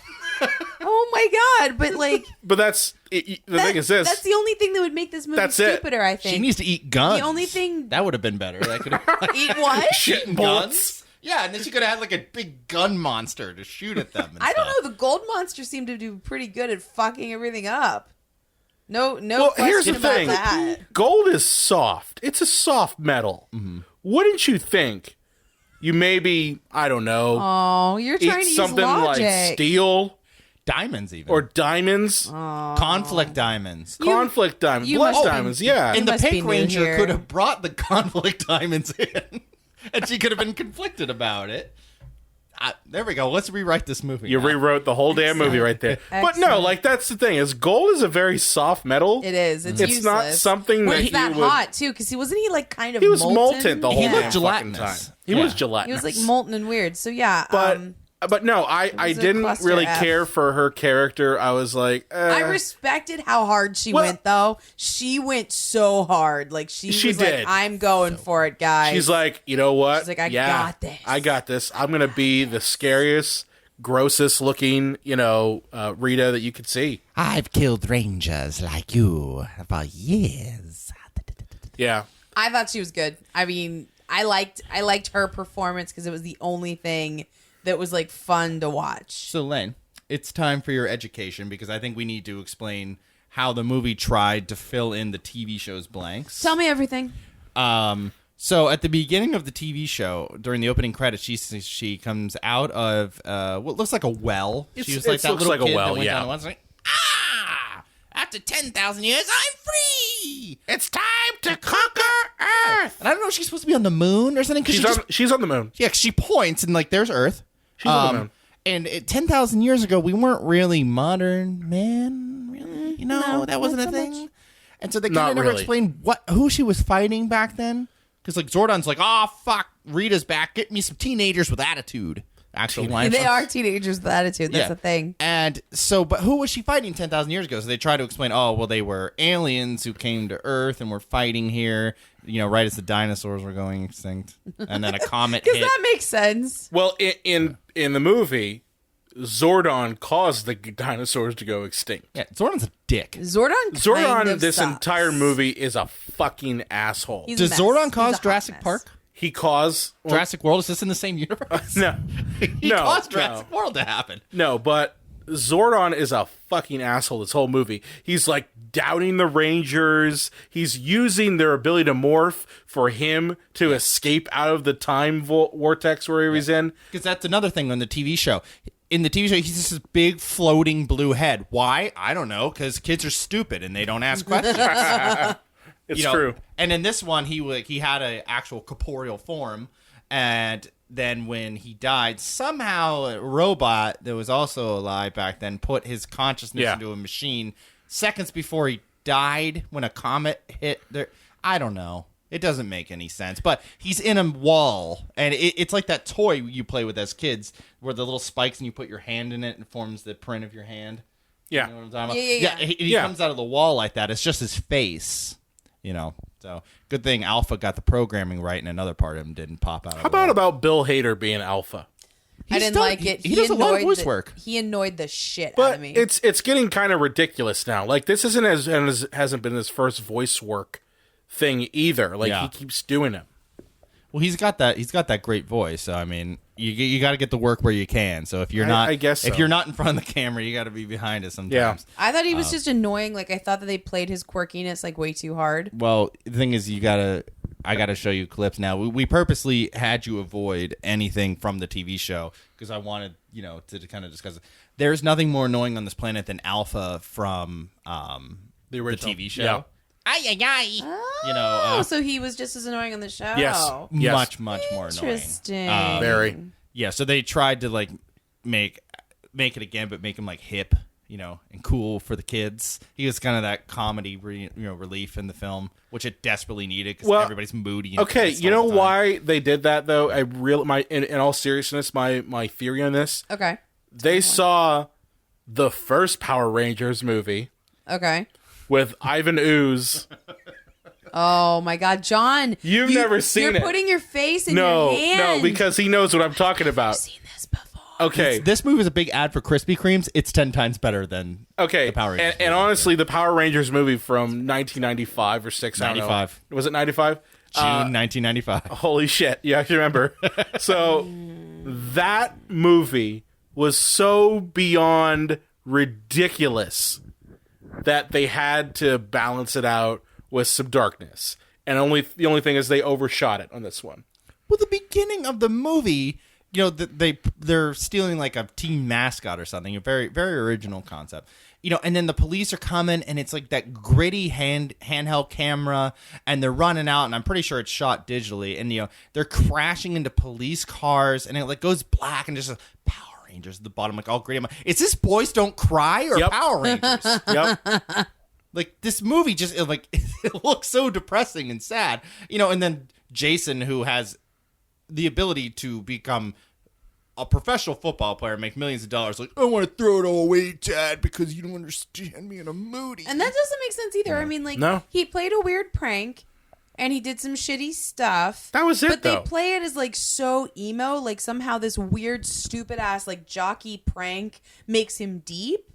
Oh my god! But like, But that's the thing is this. That's the only thing that would make this movie That's it. stupider. I think She needs to eat guns. The only thing that would have been better. That could have eat what? shit bullets. Yeah, and then she could have had like a big gun monster to shoot at them. And I don't stuff. know. The gold monster seemed to do pretty good at fucking everything up. No Well, question here's the about thing. that. Gold is soft. It's a soft metal. Wouldn't you think you maybe, I don't know, Oh, you're trying eat to use something logic. like steel Diamonds even. or diamonds? conflict diamonds. Conflict diamonds. you Blood must be- diamonds, yeah. And the must be Pink new Ranger here. could have brought the conflict diamonds in. And she could have been conflicted about it. There we go. Let's rewrite this movie. You now. rewrote the whole damn movie right there. But no, Excellent. like that's the thing is gold is a very soft metal. It is. It's It's not useless. something Well, that it's that you would- hot too, because wasn't he like kind of? He was molten the whole He damn looked fucking gelatinous. time. He Yeah. was gelatinous. He was like molten and weird. So yeah. But no, I was a didn't cluster really F. care for her character. I was like, I respected how hard she Well- went, though. She went so hard. Like, she was did. like, I'm going for it, guys. she's like, you know what? She's like, I yeah, got this. I got this. I'm gonna be the scariest, grossest looking, Rita that you could see. I've killed rangers like you for years. Yeah. I thought she was good. I mean, I liked her performance because it was the only thing that was, like, fun to watch. So, Laine, it's time for your education because I think we need to explain how the movie tried to fill in the TV show's blanks. Tell me everything. So at the beginning of the TV show, during the opening credits, she comes out of what looks like a well. She was like it that looks little like a kid well, that went yeah. down the well. It's like, after 10,000 years, I'm free. It's time to conquer Earth. And I don't know if she's supposed to be on the moon or something. 'Cause She's on the moon. yeah, 'cause she points and like there's Earth. She's on the moon. And 10,000 years ago, we weren't really modern men, really. You know, No, that wasn't a not so thing. much. And so they Not kind of never really. explained who she was fighting back then. Because like Zordon's like, oh fuck, Rita's back. Get me some teenagers with attitude. Actually, line They from- are teenagers with attitude. That's Yeah. the thing. And so, but who was she fighting 10,000 years ago? So they try to explain, oh, well, they were aliens who came to Earth and were fighting here, right as the dinosaurs were going extinct. And then a comet Because hit. that makes sense. Well, in the movie, Zordon caused the dinosaurs to go extinct. Yeah, Zordon's a dick. Zordon kind of This sucks. entire movie is a fucking asshole. He's a Does mess. Zordon He's a cause hot Jurassic mess. Park? He caused Jurassic World? Is this in the same universe? no, He no, caused no. Jurassic World to happen. No, but Zordon is a fucking asshole this whole movie. He's like doubting the Rangers. He's using their ability to morph for him to escape out of the time vortex where he was in. Because that's another thing on the TV show. In the TV show, he's just this big floating blue head. Why? I don't know. Because kids are stupid and they don't ask questions. It's true. And in this one, he had an actual corporeal form, and then when he died, somehow a robot that was also alive back then put his consciousness into a machine seconds before he died when a comet hit there. I don't know. It doesn't make any sense. But he's in a wall, and it's like that toy you play with as kids where the little spikes and you put your hand in it and it forms the print of your hand. Yeah. You know what I'm talking about? He comes out of the wall like that. It's just his face. So good thing Alpha got the programming right, and another part of him didn't pop out. How about Bill Hader being Alpha? I didn't like it. He does a lot of voice work. He annoyed the shit But out of me. it's getting kind of ridiculous now. Like this hasn't been his first voice work thing either. Like he keeps doing it. Well, he's got that great voice. So I mean, you got to get the work where you can. So if you're not, I guess if so. you're not in front of the camera, you got to be behind it sometimes. Yeah. I thought he was just annoying. Like I thought that they played his quirkiness like way too hard. Well, the thing is, I gotta show you clips now. We purposely had you avoid anything from the TV show because I wanted to kind of discuss it. There's nothing more annoying on this planet than Alpha from the original TV show. Yeah. Oh, so he was just as annoying on the show. Yes. Much more annoying. Interesting. Very. Yeah, so they tried to like make it again, but make him like hip, and cool for the kids. He was kind of that comedy, relief in the film, which it desperately needed because everybody's moody. And Okay, pissed you all know the time. why they did that though? In all seriousness, my theory on this. Okay. They saw the first Power Rangers movie Okay. with Ivan Ooze. Oh my God, John! You've never seen it. You're putting your face in your hand. No, because he knows what I'm talking about. I've seen this before. Okay. This movie is a big ad for Krispy Kremes. It's 10 times better than the Power Rangers. And honestly, the Power Rangers movie from 1995 or 6, 95. Was it 95? June 1995. Holy shit. You actually remember. So that movie was so beyond ridiculous that they had to balance it out with some darkness. And the only thing is they overshot it on this one. Well, the beginning of the movie, they're stealing like a team mascot or something. A very, very original concept. And then the police are coming, and it's like that gritty handheld camera, and they're running out, and I'm pretty sure it's shot digitally, and they're crashing into police cars, and it like goes black, and just Power Rangers at the bottom, like all gritty. I'm like, is this Boys Don't Cry or Power Rangers? Yep. Like this movie just it looks so depressing and sad, and then Jason, who has the ability to become a professional football player, make millions of dollars, like, I want to throw it all away, Dad, because you don't understand me and I'm moody. And that doesn't make sense either. I mean, like, he played a weird prank and he did some shitty stuff. That was it, but though. They play it as like so emo, like somehow this weird, stupid ass like jockey prank makes him deep,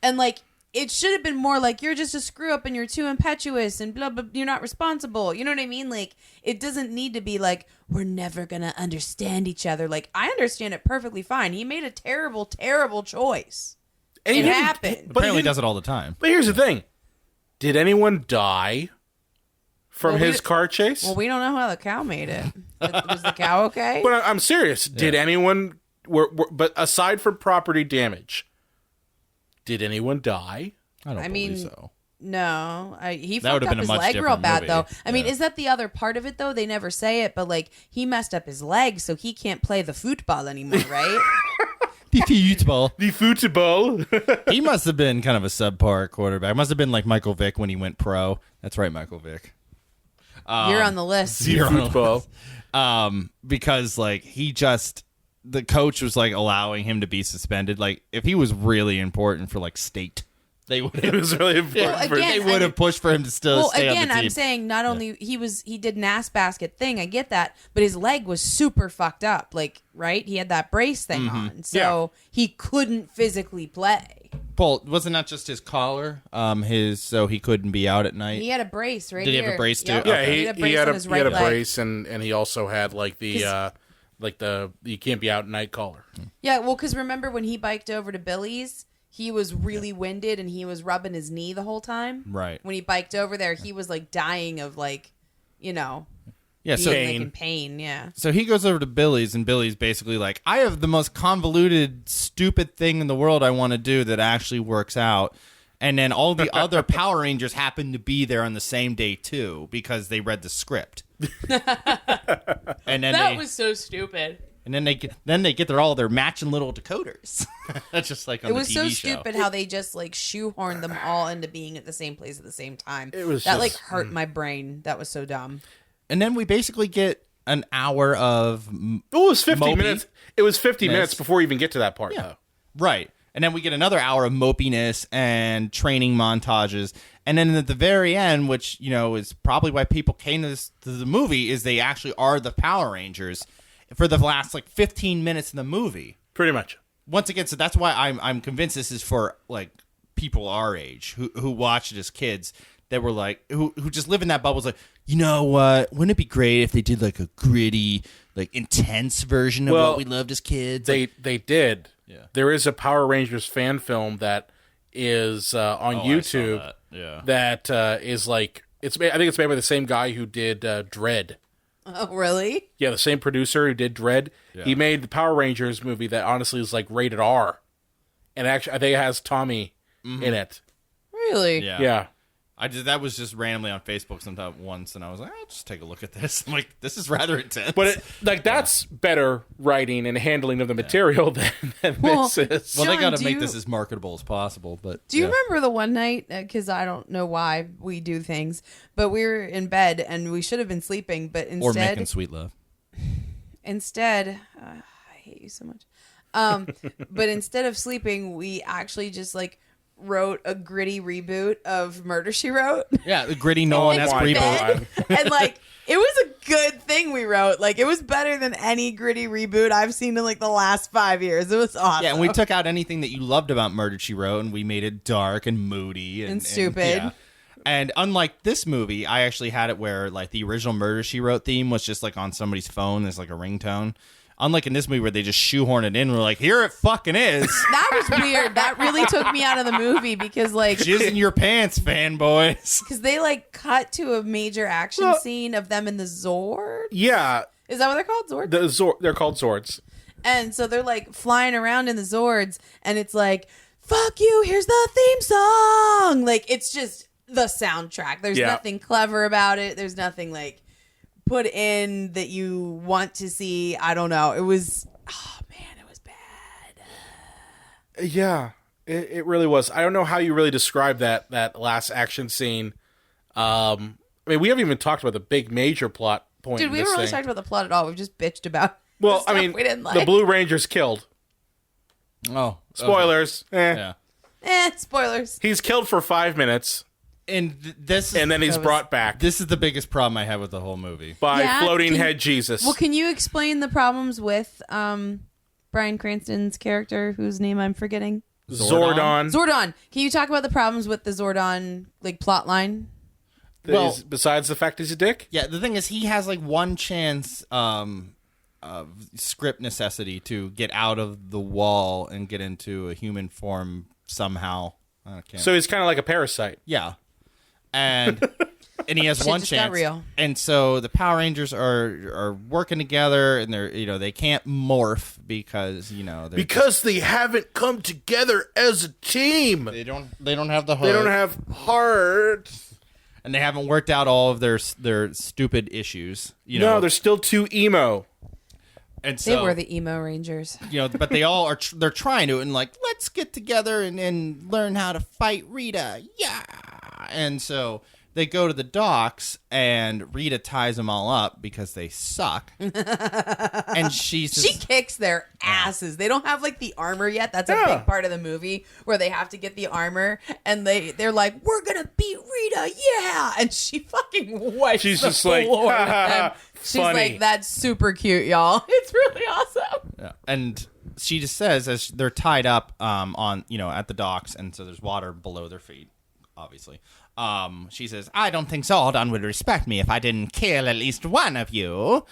and like. It should have been more like, you're just a screw up and you're too impetuous and blah, blah, you're not responsible. You know what I mean? Like, it doesn't need to be like, we're never going to understand each other. Like, I understand it perfectly fine. He made a terrible, terrible choice. And it happened. Apparently does it all the time. But here's the thing. Did anyone die from his car chase? Well, we don't know how the cow made it. Was the cow okay? But I'm serious. Did anyone... but aside from property damage... Did anyone die? I don't believe so. No. He That would fucked have up been a his much leg real different bad, movie. though. I mean, is that the other part of it, though? They never say it, but, like, he messed up his leg, so he can't play the football anymore, right? The football. The football. He must have been kind of a subpar quarterback. Must have been like Michael Vick when he went pro. That's right, Michael Vick. You're on the list. The football. Because, like, the coach was, like, allowing him to be suspended. Like, if he was really important for, like, state... They would It was really important. Well, again, they would have pushed for him to still stay on the team. I'm saying not only he did an ass basket thing, I get that, but his leg was super fucked up. Like, right? He had that brace thing on. So he couldn't physically play. Paul, wasn't that just his collar? So he couldn't be out at night. He had a brace right Did he here. have a brace too? Yep. Yeah, Okay. he had on his right a leg. brace, and he also had like the like you can't be out night caller. Yeah, well, because remember when he biked over to Billy's, he was really winded and he was rubbing his knee the whole time. Right. When he biked over there, he was like dying of like, Yeah, being so like in pain. Yeah. So he goes over to Billy's, and Billy's basically like, I have the most convoluted, stupid thing in the world I want to do that actually works out. And then all the other Power Rangers happen to be there on the same day, too, because they read the script. And then That was so stupid. And then they get all their matching little decoders. That's just like on It the was TV so show. stupid how they just like shoehorned them all into being at the same place at the same time. It was that just- like hurt my brain. That was so dumb. And then we basically get an hour of It was 50 mopey. minutes. It was 50 minutes before we even get to that part, though. Right. And then we get another hour of mopiness and training montages. And then at the very end, which, is probably why people came to the movie, is they actually are the Power Rangers for the last, 15 minutes in the movie. Pretty much. Once again, so that's why I'm convinced this is for, people our age who watched it as kids that were, who just live in that bubble. It's like, you know what? Wouldn't it be great if they did, a gritty, intense version of what we loved as kids? They did. Yeah. There is a Power Rangers fan film that is on YouTube. That is I think it's made by the same guy who did Dread. Oh, really? Yeah, the same producer who did Dread. Yeah. He made the Power Rangers movie that honestly is rated R, and actually I think it has Tommy in it. Really? Yeah. That was just randomly on Facebook sometime once, and I was like, I'll just take a look at this. I'm like, this is rather intense. But that's better writing and handling of the material than this is. Well, they Sean, got to do make you- this as marketable as possible. But Do you remember the one night, because I don't know why we do things, but we were in bed and we should have been sleeping, but or instead... making sweet love? Instead, I hate you so much. But instead of sleeping, we actually just wrote a gritty reboot of Murder, She Wrote. Yeah, the gritty Nolan-esque my reboot. God. And it was a good thing we wrote. It was better than any gritty reboot I've seen in the last 5 years. It was awesome. Yeah, and we took out anything that you loved about Murder, She Wrote, and we made it dark and moody And stupid. And unlike this movie, I actually had it where the original Murder, She Wrote theme was just on somebody's phone. There's a ringtone. Unlike in this movie where they just shoehorn it in, and we're like, here it fucking is. That was weird. That really took me out of the movie because Jizz in your pants, fanboys. because they cut to a major action scene of them in the Zords. Yeah, Is that what they're called? Zords? they're called Zords. And so they're flying around in the Zords, and it's fuck you, here's the theme song. It's just the soundtrack. There's nothing clever about it. There's nothing put in that you want to see. I don't know. It was, it was bad. Yeah, it really was. I don't know how you really describe that last action scene. We haven't even talked about the big major plot point. Dude, in we this haven't really thing. talked about the plot at all. We've just bitched about Well, the stuff we didn't the Blue Ranger's killed. Oh. Spoilers. Yeah. Spoilers. He's killed for 5 minutes, And this is, and then he's brought back this is the biggest problem I have with the whole movie. by Yeah, floating head Jesus. Well, can you explain the problems with Bryan Cranston's character, whose name I'm forgetting? Zordon. Zordon. Can you talk about the problems with the Zordon plot line? Well- Besides the fact he's a dick? Yeah, the thing is, he has one chance of script necessity to get out of the wall and get into a human form somehow. I can't. So he's kind of like a parasite. Yeah, and he has Shit one just got chance. real. And so the Power Rangers are working together, and they're they can't morph because they're Because they haven't come together as a team. they don't have the They don't have heart. and they haven't worked out all of their stupid issues. No, they're still too emo. and so They were the emo rangers. but they all are they're trying to, and let's get together and learn how to fight Rita. Yeah. And so they go to the docks, and Rita ties them all up because they suck. And she Kicks their asses. They don't have the armor yet. That's a big part of the movie where they have to get the armor, and they're like, we're gonna beat Rita, yeah. And she fucking wipes She's the just like, floor with "Ha, ha, them. ha, She's funny." like, that's super cute, y'all. It's really awesome. Yeah. And she just says, as they're tied up on at the docks, and so there's water below their feet, obviously. She says, I don't think Zordon would respect me if I didn't kill at least one of you.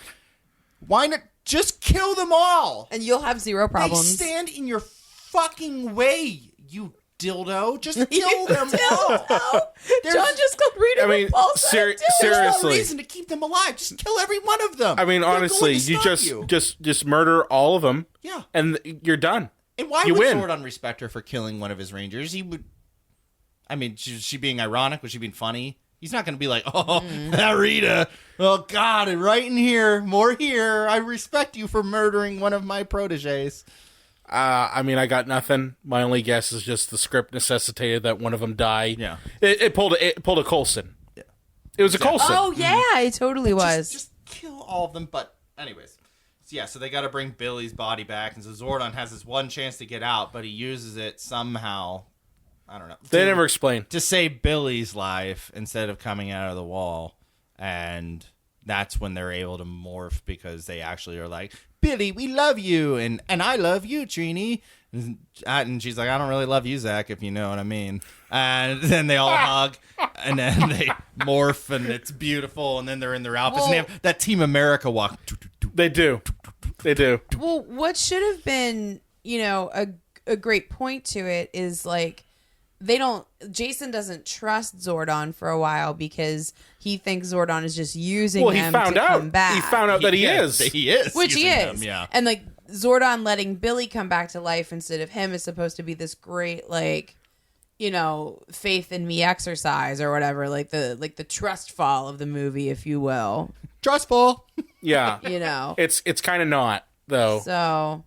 Why not Just kill them all. And you'll have zero problems. They stand in your fucking way, you dildo. Just kill them all. John just called Rita repulsive. There's no reason to keep them alive. Just kill every one of them. I mean, honestly, you just murder all of them. Yeah. And you're done. And why you would win. Zordon respect her for killing one of his rangers? He would. I mean, was she being ironic? Was she being funny? He's not going to be like, oh, Rita, oh, God, right in here, more here. I respect you for murdering one of my proteges. I mean, I got nothing. My only guess is just the script necessitated that one of them die. Yeah. It pulled a Coulson. Yeah. It was a Coulson. Oh, yeah, it totally was. Just kill all of them. But anyways, so they got to bring Billy's body back. And so Zordon has this one chance to get out, but he uses it somehow. I don't know. They never explain. To save Billy's life instead of coming out of the wall. And that's when they're able to morph because they actually are like, Billy, we love you. And I love you, Trini. And she's like, I don't really love you, Zach, if you know what I mean. And then they all hug. And then they morph. And it's beautiful. And then they're in their outfits. And they have that Team America walk. They do. They do. Well, what should have been, a great point to it is like, Jason doesn't trust Zordon for a while because he thinks Zordon is just using him to come back. He found out that he is. He is. Which he is. Him, yeah. And like Zordon letting Billy come back to life instead of him is supposed to be this great faith in me exercise or whatever, like the trust fall of the movie, if you will. Trustful. Yeah. It's kind of not, though. So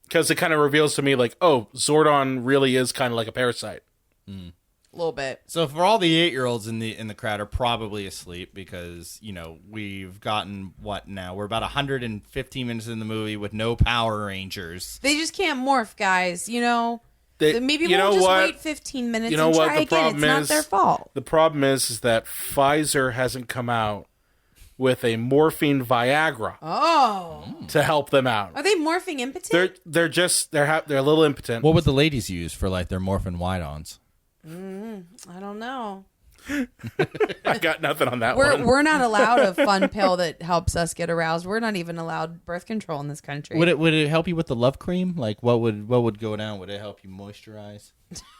because it kind of reveals to me, like, oh, Zordon really is kind of like a parasite. A little bit. So for all the 8-year-olds in the crowd are probably asleep because, we've gotten, what now? We're about 115 minutes in the movie with no Power Rangers. They just can't morph, guys, Maybe you we'll just what? wait 15 minutes You know and what try the again. problem It's is? not their fault. The problem is that Pfizer hasn't come out with a morphine Viagra to help them out. Are they morphing impotent? They're a little impotent. What would the ladies use for like their morphin white-ons? I don't know. I got nothing on that one. We're not allowed a fun pill that helps us get aroused. We're not even allowed birth control in this country. Would it help you with the love cream? Like what would go down? Would it help you moisturize?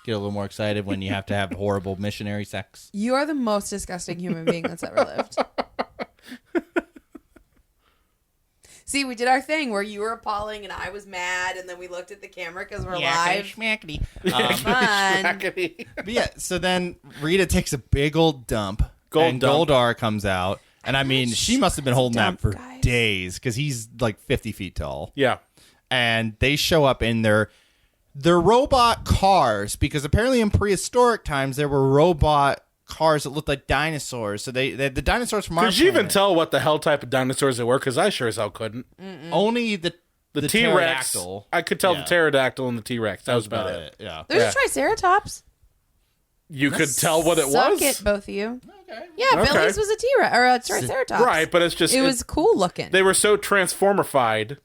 Get a little more excited when you have to have horrible missionary sex? You are the most disgusting human being that's ever lived. See, we did our thing where you were appalling and I was mad, and then we looked at the camera because we're live. Schmackety. Fun. But yeah, so then Rita takes a big old dump, Dump. Goldar comes out, and I mean, she must have been holding that for days because he's like 50 feet tall. Yeah. And they show up in their robot cars because apparently in prehistoric times there were robot cars that looked like dinosaurs. So the dinosaurs from our Could you even planet. tell what the hell type of dinosaurs they were? Because I sure as hell couldn't. Only the T-Rex. pterodactyl. I could tell the pterodactyl and the T-Rex. That was about it. Yeah. There's a Triceratops. You could tell what it Suck was? it, both of you. Okay. Yeah, Okay. Billy's was a T-Rex or a Triceratops. Right, but it's just... It was cool looking. They were so transformified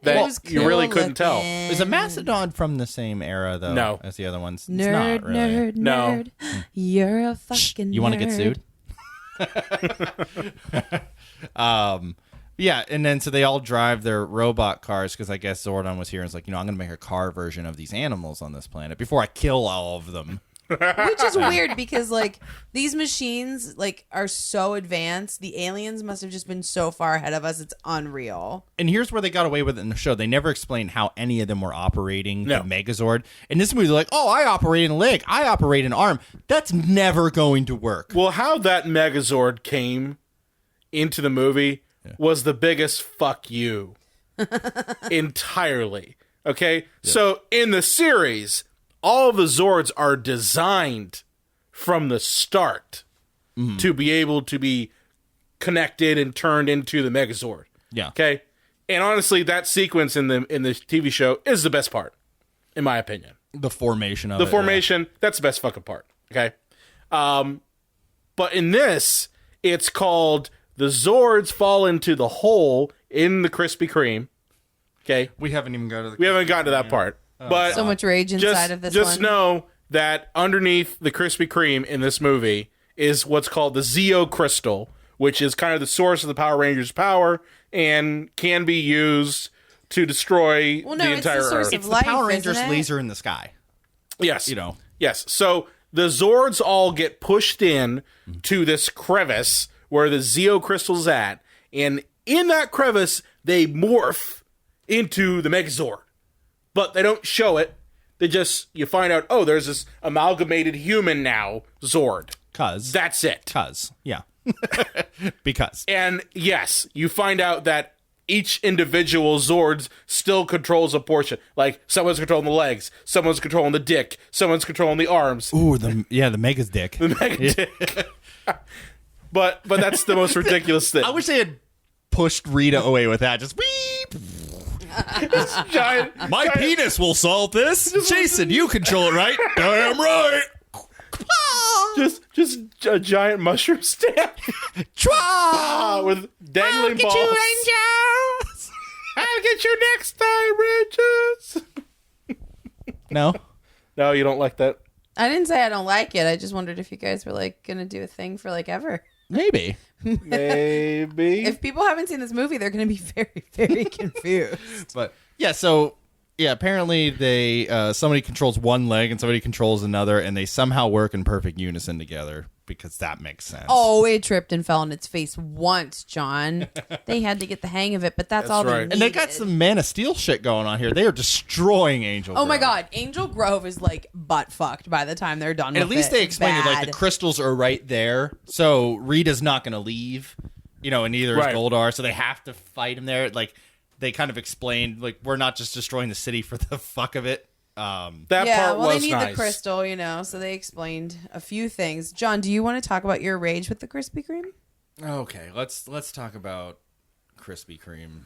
that you really couldn't tell. Is a mastodon from the same era, though, No. as the other ones? Nerd, it's not really. nerd. You're a fucking You want to get nerd. sued? Yeah, and then so they all drive their robot cars because I guess Zordon was here and was like, I'm going to make a car version of these animals on this planet before I kill all of them. Which is weird because like these machines like are so advanced. The aliens must have just been so far ahead of us. It's unreal. And here's where they got away with it in the show. They never explained how any of them were operating No. the Megazord. In this movie, they're like, oh, I operate a leg. I operate an arm. That's never going to work. Well, how that Megazord came into the movie was the biggest fuck you entirely. Okay? So in the series, all the Zords are designed from the start to be able to be connected and turned into the Megazord. Yeah. Okay? And honestly, that sequence in the TV show is the best part, in my opinion. The formation of The it. formation, that's the best fucking part. Okay? But in this, it's called the Zords fall into the hole in the Krispy Kreme. Okay? We haven't even got to the... We haven't gotten to that part. But So much rage inside of this just one. know that underneath the Krispy Kreme in this movie is what's called the Zeo Crystal, which is kind of the source of the Power Rangers' power and can be used to destroy Well, no, the it's the entire source Earth. of It's life, the Power Rangers isn't it? laser in the sky. Yes. You know. Yes. So the Zords all get pushed in to this crevice where the Zeo crystal's at, and in that crevice they morph into the Megazord. But they don't show it. They just, you find out, oh, there's this amalgamated human now, Zord. That's it. Yeah. Because. And yes, you find out that each individual Zords still controls a portion. Like, someone's controlling the legs, someone's controlling the dick, someone's controlling the arms. Ooh, the Mega's dick. The mega dick. But that's the most ridiculous thing. I wish they had pushed Rita away with that. Just weep. Giant, My giant, penis will solve this. Jason, you control it, right? Damn right. just a giant mushroom stamp with dangling balls. Rangers. I'll get you next time, Rangers. No. No, you don't like that. I didn't say I don't like it. I just wondered if you guys were like gonna do a thing for like ever. Maybe. Maybe. If people haven't seen this movie, they're gonna be very, very confused. But yeah, so yeah, apparently they somebody controls one leg and somebody controls another, and they somehow work in perfect unison together because that makes sense. Oh, it tripped and fell on its face once, John. They had to get the hang of it, but that's all they right. needed. And they got some Man of Steel shit going on here. They are destroying Angel Oh my Grove. God, Angel Grove is like butt fucked by the time they're done. And with at least it. they explained it like the Bad. crystals are right there, so Rita's not going to leave, you know, and neither is Right. Goldar, so they have to fight him there. Like they kind of explained, like we're not just destroying the city for the fuck of it. That Yeah, part well, was they need nice. the crystal, you know, so they explained a few things. John, do you want to talk about your rage with the Krispy Kreme? Okay, let's talk about Krispy Kreme.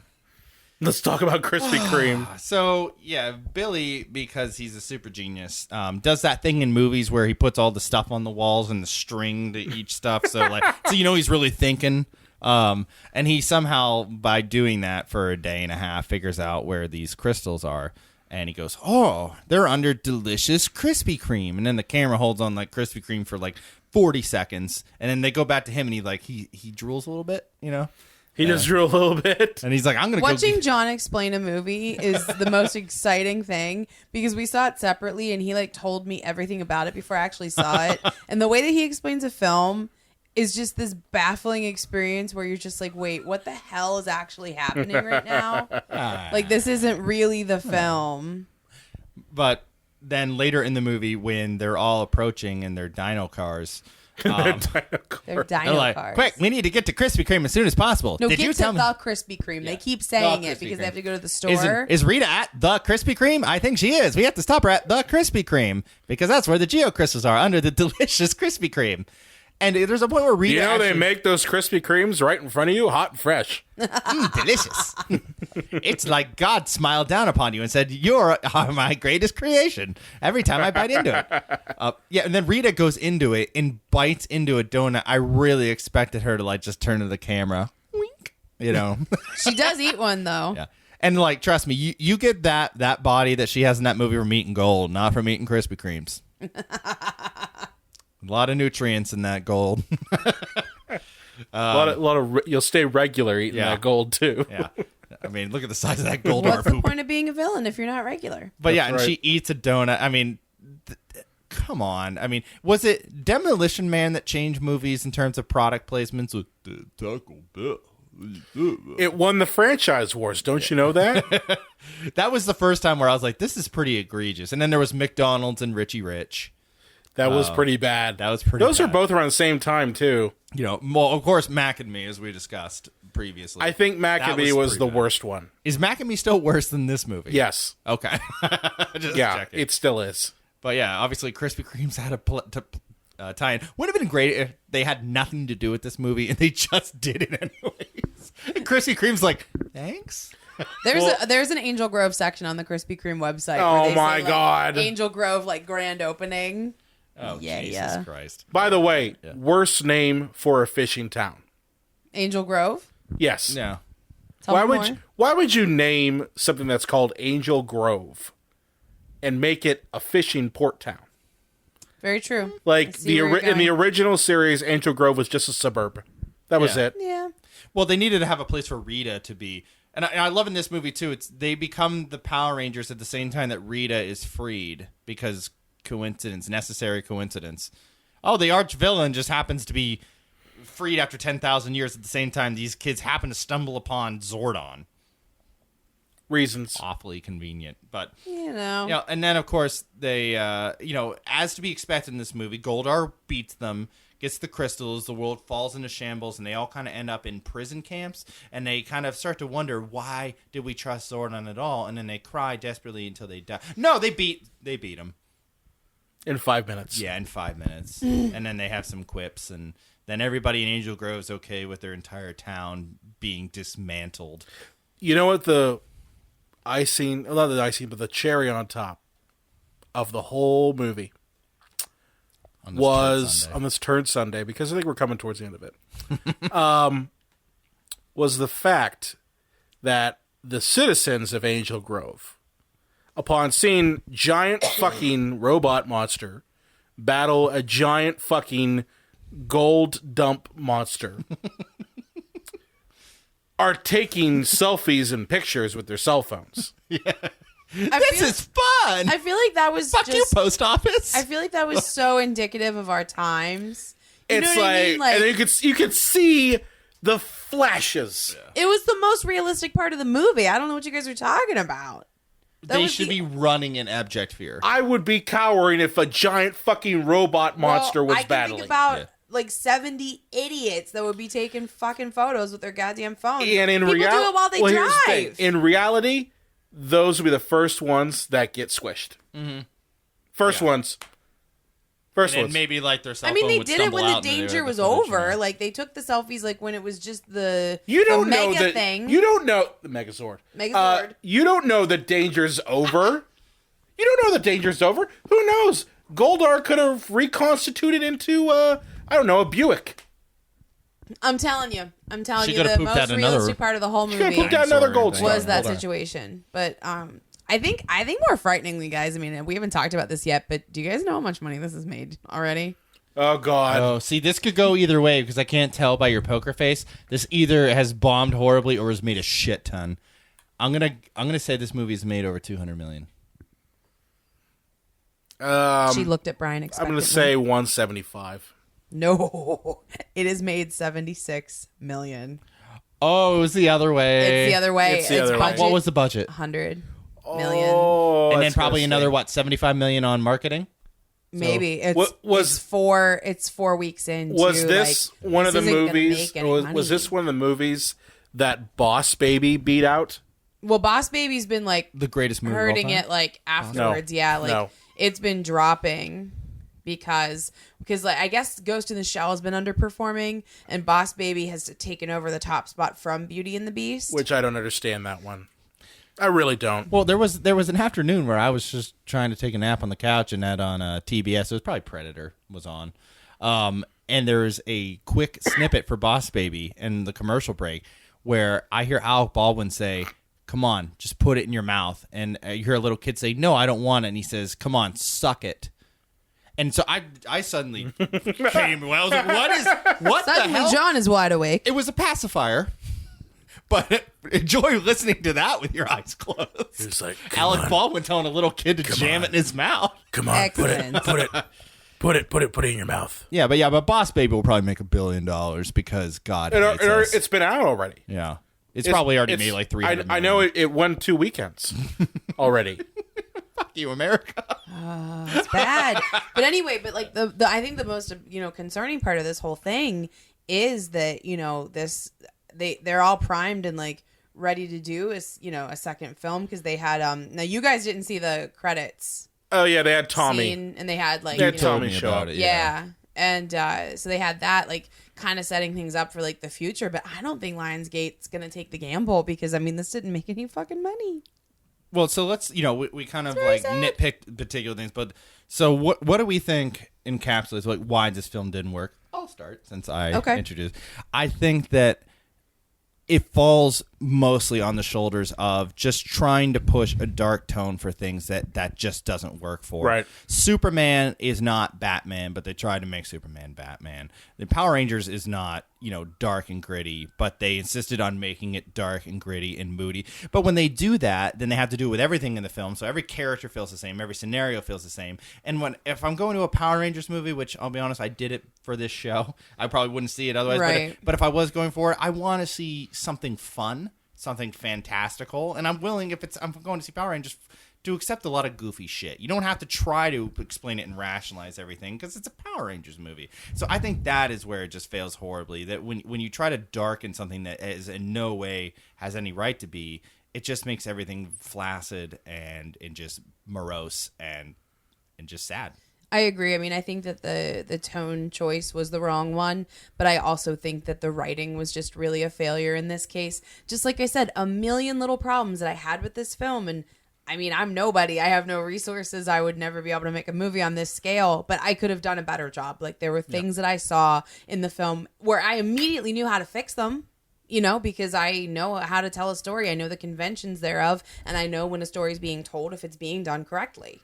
Let's talk about Krispy Kreme. So yeah, Billy, because he's a super genius, does that thing in movies where he puts all the stuff on the walls and the string to each stuff. So like, so you know he's really thinking. And he somehow, by doing that for a day and a half, figures out where these crystals are. And he goes, oh, they're under delicious Krispy Kreme. And then the camera holds on like Krispy Kreme for like 40 seconds. And then they go back to him and he drools a little bit, you know? He just drew a little bit. And he's like, I'm going to Watching go. John explain a movie is the most exciting thing because we saw it separately and he like told me everything about it before I actually saw it. And the way that he explains a film is just this baffling experience where you're just like, wait, what the hell is actually happening right now? Like, this isn't really the film. But then later in the movie, when they're all approaching in their dino cars, They're they're dino like, cars. quick, we need to get to Krispy Kreme as soon as possible. No, Did get you to tell me? the Krispy Kreme. They keep saying The it Krispy because Kreme. they have to go to the store. Is Rita at the Krispy Kreme? I think she is. We have to stop her at the Krispy Kreme because that's where the Geo crystals are, under the delicious Krispy Kreme. And there's a point where Rita You know they actually- make those Krispy Kremes right in front of you, hot and fresh. delicious. It's like God smiled down upon you and said, "You're my greatest creation." Every time I bite into it, yeah. And then Rita goes into it and bites into a donut. I really expected her to like just turn to the camera, wink, you know. She does eat one, though. Yeah. And like, trust me, you get that body that she has in that movie from eating gold, not from eating Krispy Kremes. A lot of nutrients in that gold. A lot of you'll stay regular eating Yeah. that gold too. Yeah. I mean, look at the size of that gold What's bar the poop. point of being a villain if you're not regular? But yeah, and right. she eats a donut. I mean, come on. I mean, was it Demolition Man that changed movies in terms of product placements with the Taco Bell? It won the franchise wars, don't you know that? That was the first time where I was like, this is pretty egregious. And then there was McDonald's and Richie Rich. That was pretty bad. That was pretty Those bad. are both around the same time too. You know, well, of course, Mac and Me, as we discussed previously. I think That Maccabee was pretty the bad. worst one. Is Mac and Me still worse than this movie? Yes. Okay. Just Yeah, checking. it still is. But yeah, obviously Krispy Kreme's had a tie-in. Would have been great if they had nothing to do with this movie and they just did it anyways. And Krispy Kreme's like, thanks. There's an Angel Grove section on the Krispy Kreme website. Oh where they my say, like, God. Angel Grove like grand opening. Oh, Yeah, Jesus yeah. Christ. By the way, worst name for a fishing town. Angel Grove. Yes. Yeah. Tell Why me would more. why would you name something that's called Angel Grove and make it a fishing port town? Very true. I Like see where you're in the going. original series, Angel Grove was just a suburb. That was it. Yeah. Well, they needed to have a place for Rita to be. And I love in this movie, too, they become the Power Rangers at the same time that Rita is freed because necessary coincidence. Oh, the arch villain just happens to be freed after 10,000 years at the same time these kids happen to stumble upon Zordon. Reasons. Awfully convenient. But, You and then, of course, they, as to be expected in this movie, Goldar beats them, gets the crystals, the world falls into shambles, and they all kind of end up in prison camps, and they kind of start to wonder, why did we trust Zordon at all? And then they cry desperately until they die. No, they beat him. In 5 minutes. Yeah, in 5 minutes. And then they have some quips, and then everybody in Angel Grove's okay with their entire town being dismantled. You know what the icing, not the icing, but the cherry on top of the whole movie was on this turd Sunday, because I think we're coming towards the end of it, was the fact that the citizens of Angel Grove, upon seeing giant fucking robot monster battle a giant fucking gold dump monster, are taking selfies and pictures with their cell phones. This is fun! I feel like that was Fuck you, post office! I feel like that was so indicative of our times. You It's know what I mean? and then you could see the flashes. It was the most realistic part of the movie. I don't know what you guys are talking about. They should be running in abject fear. I would be cowering if a giant fucking robot monster was I can battling. think about like 70 idiots that would be taking fucking photos with their goddamn phones. And in People do it while they here's the drive. thing. In reality, those will be the first ones that get squished. Mm-hmm. First ones. First and ones. maybe like their cell I mean, phone they would did it stumble when the out and they danger had was the footage, over. yeah. Like they took the selfies like when it was just the You don't the know mega that thing. You don't know the Megazord. Megazord. You don't know the danger's over. You don't know the danger's over. Who knows? Goldar could have reconstituted into I don't know, a Buick. I'm telling you, She the could've pooped out most another- realistic part of the whole She could have movie pooped out another gold star. was that Goldar. situation. But I think more frighteningly, guys. I mean, we haven't talked about this yet, but do you guys know how much money this has made already? Oh God! Oh, see, this could go either way because I can't tell by your poker face. This either has bombed horribly or has made a shit ton. I'm gonna say this movie's made over $200 million. She looked at Brian. I'm going to say 175. No, it has made $76 million. Oh, it was the other way. It's the other way. It's the other way. budget, What was the budget? $100 million. Oh, And then that's probably gonna another say- $75 million on marketing. Maybe it's What was- it's 4 weeks in. Was this one of the movies? Was Was this one of the movies that Boss Baby beat out? Well, Boss Baby's been like The greatest movie of all hurting time? it like afterwards. Yeah, like No. it's been dropping because like I guess Ghost in the Shell has been underperforming and Boss Baby has taken over the top spot from Beauty and the Beast. Which I don't understand that one. I really don't. Well, there was an afternoon where I was just trying to take a nap on the couch, and that on TBS, it was probably Predator was on, and there's a quick snippet for Boss Baby in the commercial break where I hear Alec Baldwin say, "Come on, just put it in your mouth," and you hear a little kid say, "No, I don't want it," and he says, "Come on, suck it." And so I suddenly came. Well, I was like, what the Suddenly, hell? John is wide awake. It was a pacifier. But enjoy listening to that with your eyes closed. It's like Alec Baldwin telling a little kid to jam it in his mouth. Come on, Excellent. put it in your mouth. Yeah, but Boss Baby will probably make $1 billion because God hates us. It's been out already. Yeah, it's probably already made like 300 I know it won 2 weekends already. Fuck you, America. It's bad. But anyway, like the I think the most concerning part of this whole thing is that this. They're all primed and like ready to do a second film because they had now you guys didn't see the credits. Oh yeah, they had Tommy scene, and they had like they had Tommy show up. Yeah. And so they had that like kind of setting things up for like the future, but I don't think Lionsgate's gonna take the gamble because I mean this didn't make any fucking money. Well, so let's we kind of like nitpick particular things, but so what do we think encapsulates like why this film didn't work? I'll start since I introduced. I think that it falls mostly on the shoulders of just trying to push a dark tone for things that just doesn't work for. Right. Superman is not Batman, but they tried to make Superman Batman. The Power Rangers is not, dark and gritty, but they insisted on making it dark and gritty and moody. But when they do that, then they have to do it with everything in the film. So every character feels the same, every scenario feels the same. And if I'm going to a Power Rangers movie, which I'll be honest, I did it for this show, I probably wouldn't see it otherwise. Right. But if I was going for it, I want to see something fun, something fantastical, and I'm willing, I'm going to see Power Rangers, to accept a lot of goofy shit. You don't have to try to explain it and rationalize everything because it's a Power Rangers movie. So I think that is where it just fails horribly. That when you try to darken something that is in no way has any right to be, it just makes everything flaccid and just morose and just sad. I agree. I mean, I think that the tone choice was the wrong one, but I also think that the writing was just really a failure in this case. Just like I said, a million little problems that I had with this film, and I mean, I'm nobody. I have no resources. I would never be able to make a movie on this scale, but I could have done a better job. Like, there were things that I saw in the film where I immediately knew how to fix them, because I know how to tell a story. I know the conventions thereof, and I know when a story is being told if it's being done correctly.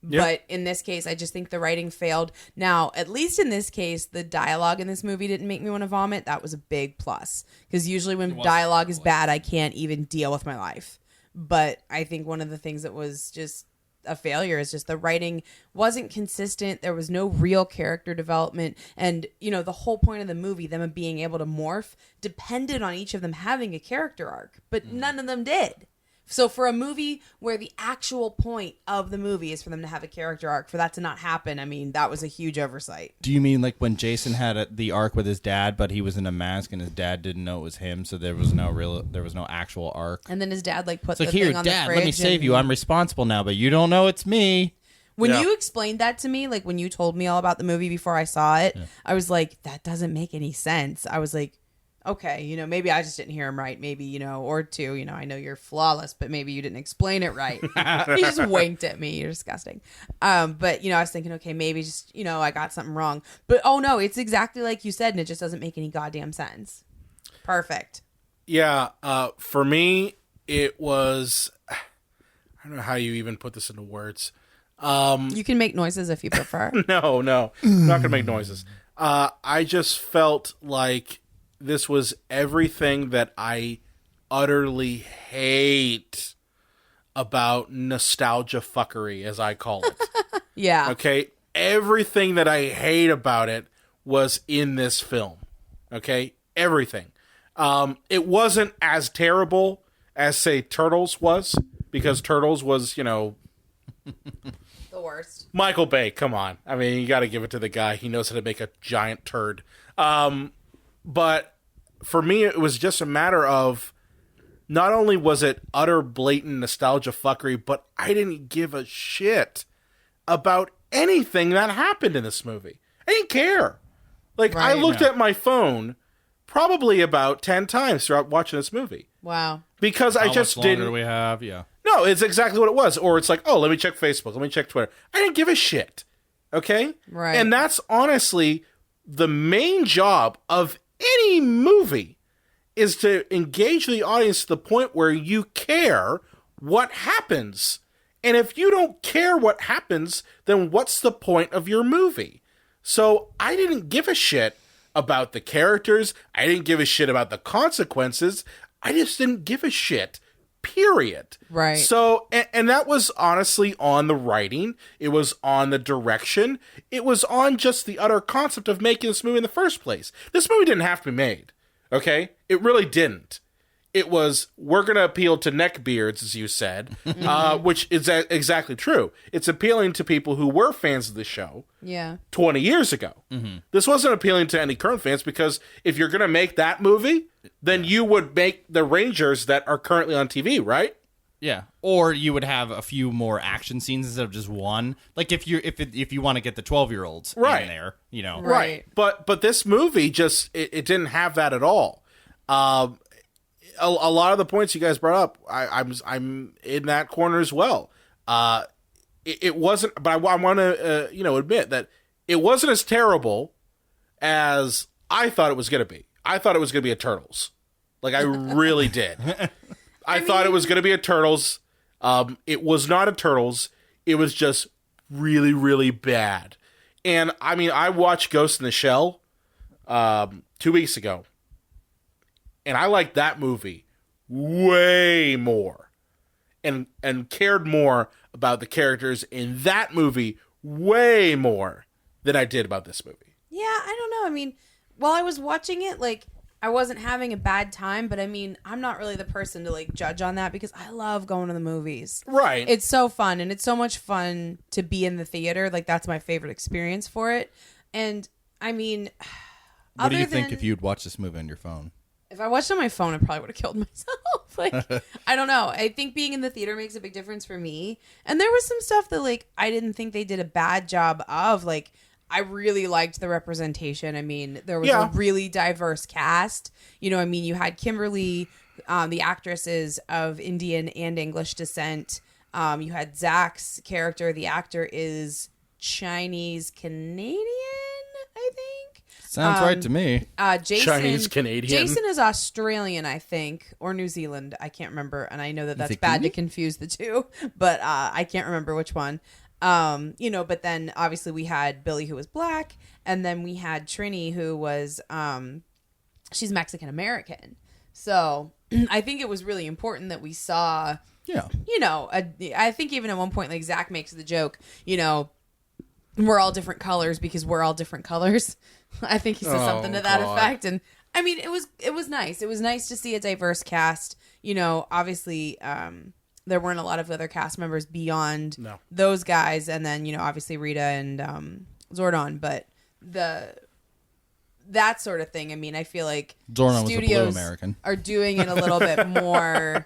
Yep. But in this case, I just think the writing failed. Now, at least in this case, the dialogue in this movie didn't make me want to vomit. That was a big plus. Because usually when dialogue is bad, I can't even deal with my life. But I think one of the things that was just a failure is just the writing wasn't consistent. There was no real character development. And, the whole point of the movie, them being able to morph, depended on each of them having a character arc. But none of them did. So for a movie where the actual point of the movie is for them to have a character arc, for that to not happen, I mean, that was a huge oversight. Do you mean like when Jason had the arc with his dad, but he was in a mask and his dad didn't know it was him, so there was no actual arc? And then his dad put the thing here, on Dad, the fridge. let me save you. I'm responsible now, but you don't know it's me. When you explained that to me, like when you told me all about the movie before I saw it, I was like, that doesn't make any sense. I was like, okay, maybe I just didn't hear him right. Maybe, or two, I know you're flawless, but maybe you didn't explain it right. He just winked at me. You're disgusting. But, I was thinking, okay, maybe just, I got something wrong. But, oh, no, it's exactly like you said, and it just doesn't make any goddamn sense. Perfect. Yeah, for me, it was... I don't know how you even put this into words. You can make noises if you prefer. No, I'm not going to make noises. I just felt like this was everything that I utterly hate about nostalgia fuckery, as I call it. Yeah. Okay? Everything that I hate about it was in this film. Okay? Everything. It wasn't as terrible as, say, Turtles was, because Turtles was, the worst. Michael Bay, come on. I mean, you got to give it to the guy. He knows how to make a giant turd. But for me, it was just a matter of not only was it utter blatant nostalgia fuckery, but I didn't give a shit about anything that happened in this movie. I didn't care. Like, I looked at my phone probably about 10 times throughout watching this movie. Wow. Because I just didn't... How much longer do we have? Yeah. No, it's exactly what it was. Or it's like, oh, let me check Facebook. Let me check Twitter. I didn't give a shit. Okay? Right. And that's honestly the main job of any movie, is to engage the audience to the point where you care what happens. And if you don't care what happens, then what's the point of your movie? So I didn't give a shit about the characters. I didn't give a shit about the consequences. I just didn't give a shit. Period. Right. So, and that was honestly on the writing. It was on the direction. It was on just the utter concept of making this movie in the first place. This movie didn't have to be made. Okay? It really didn't. It was, we're going to appeal to neckbeards, as you said, which is exactly true. It's appealing to people who were fans of the show 20 years ago. Mm-hmm. This wasn't appealing to any current fans, because if you're going to make that movie, then you would make the Rangers that are currently on TV, right? Yeah, or you would have a few more action scenes instead of just one. Like if you want to get the 12-year-olds in there, Right. But this movie just it didn't have that at all. A lot of the points you guys brought up, I'm in that corner as well. It wasn't, but I want to admit that it wasn't as terrible as I thought it was going to be. I thought it was going to be a Turtles. Like, I really did. I thought it was going to be a Turtles. It was not a Turtles. It was just really, really bad. And, I mean, I watched Ghost in the Shell 2 weeks ago. And I liked that movie way more. And cared more about the characters in that movie way more than I did about this movie. Yeah, I don't know. I mean, while I was watching it, like, I wasn't having a bad time, but I mean, I'm not really the person to, like, judge on that because I love going to the movies. Right. It's so fun, and it's so much fun to be in the theater. Like, that's my favorite experience for it. And, I mean, what do you think if you'd watch this movie on your phone? If I watched on my phone, I probably would have killed myself. Like, I don't know. I think being in the theater makes a big difference for me. And there was some stuff that, like, I didn't think they did a bad job of. Like, I really liked the representation. I mean, there was a really diverse cast. You know, I mean, you had Kimberly, the actress is of Indian and English descent. You had Zach's character. The actor is Chinese Canadian, I think. Sounds right to me. Jason, Chinese Canadian. Jason is Australian, I think, or New Zealand. I can't remember, and I know that that's bad to confuse the two, but I can't remember which one. You know, but then obviously we had Billy, who was black, and then we had Trini, who was she's Mexican American. So I think it was really important that we saw. Yeah. You know, I think even at one point, like, Zach makes the joke, you know, we're all different colors because we're all different colors. I think he said something to that effect. And I mean, it was nice. It was nice to see a diverse cast. You know, obviously, there weren't a lot of other cast members beyond those guys. And then, you know, obviously Rita and Zordon. But that sort of thing, I mean, I feel like Zordon studios was a blue American. are doing it a little bit more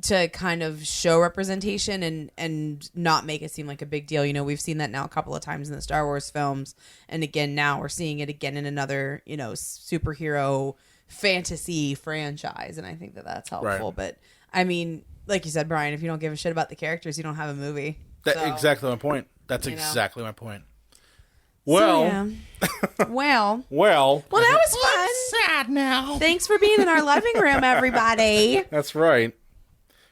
to kind of show representation and not make it seem like a big deal. You know, we've seen that now a couple of times in the Star Wars films. And again, now we're seeing it again in another, you know, superhero fantasy franchise. And I think that that's helpful. Right. But I mean, like you said, Brian, if you don't give a shit about the characters, you don't have a movie. Exactly my point. That's exactly my point. Well, well, that was fun. Sad now. Thanks for being in our living room, everybody. That's right.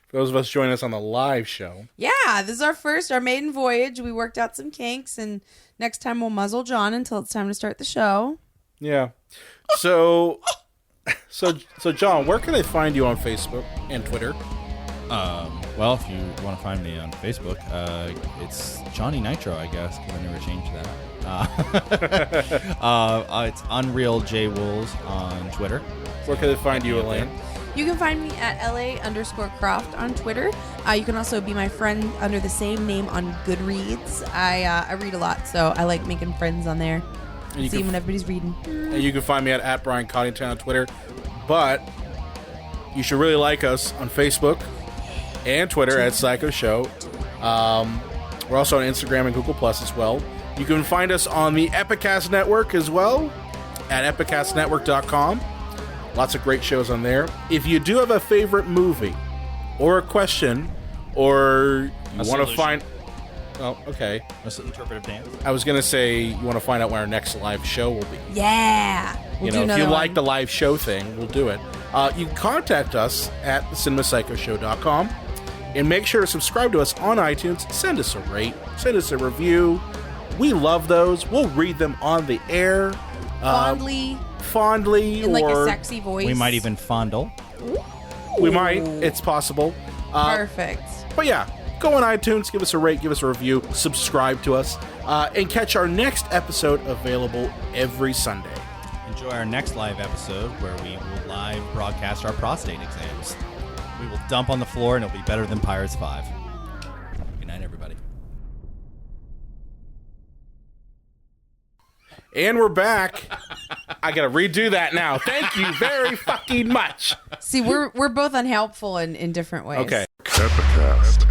For those of us joining us on the live show. Yeah, this is our maiden voyage. We worked out some kinks, and next time we'll muzzle John until it's time to start the show. Yeah. So John, where can they find you on Facebook and Twitter? Well, if you want to find me on Facebook, it's Johnny Nitro, I guess, because I never changed that. It's Unreal J Wolves on Twitter. Where can they find you, Elaine? You can find me at LA_Croft on Twitter. You can also be my friend under the same name on Goodreads. I read a lot, so I like making friends on there. See when everybody's reading. And you can find me at Brian Coddington on Twitter. But you should really like us on Facebook and Twitter at Psycho Show. We're also on Instagram and Google Plus as well. You can find us on the Epicast Network as well at epicastnetwork.com. Lots of great shows on there. If you do have a favorite movie or a question or you want to find... Oh, okay. That's interpretive dance. I was going to say you want to find out when our next live show will be. Yeah. We'll if you like the live show thing, we'll do it. You can contact us at thecinemapsychoshow.com and make sure to subscribe to us on iTunes. Send us a rate. Send us a review. We love those. We'll read them on the air. Fondly. In like a sexy voice. We might even fondle. Ooh. We might. It's possible. Perfect. But yeah, go on iTunes, give us a rate, give us a review, subscribe to us, and catch our next episode available every Sunday. Enjoy our next live episode where we will live broadcast our prostate exams. We will dump on the floor and it'll be better than Pirates 5. Good night, everybody. And we're back. I gotta redo that now. Thank you very fucking much. See, we're both unhelpful in different ways. Okay. Epicast.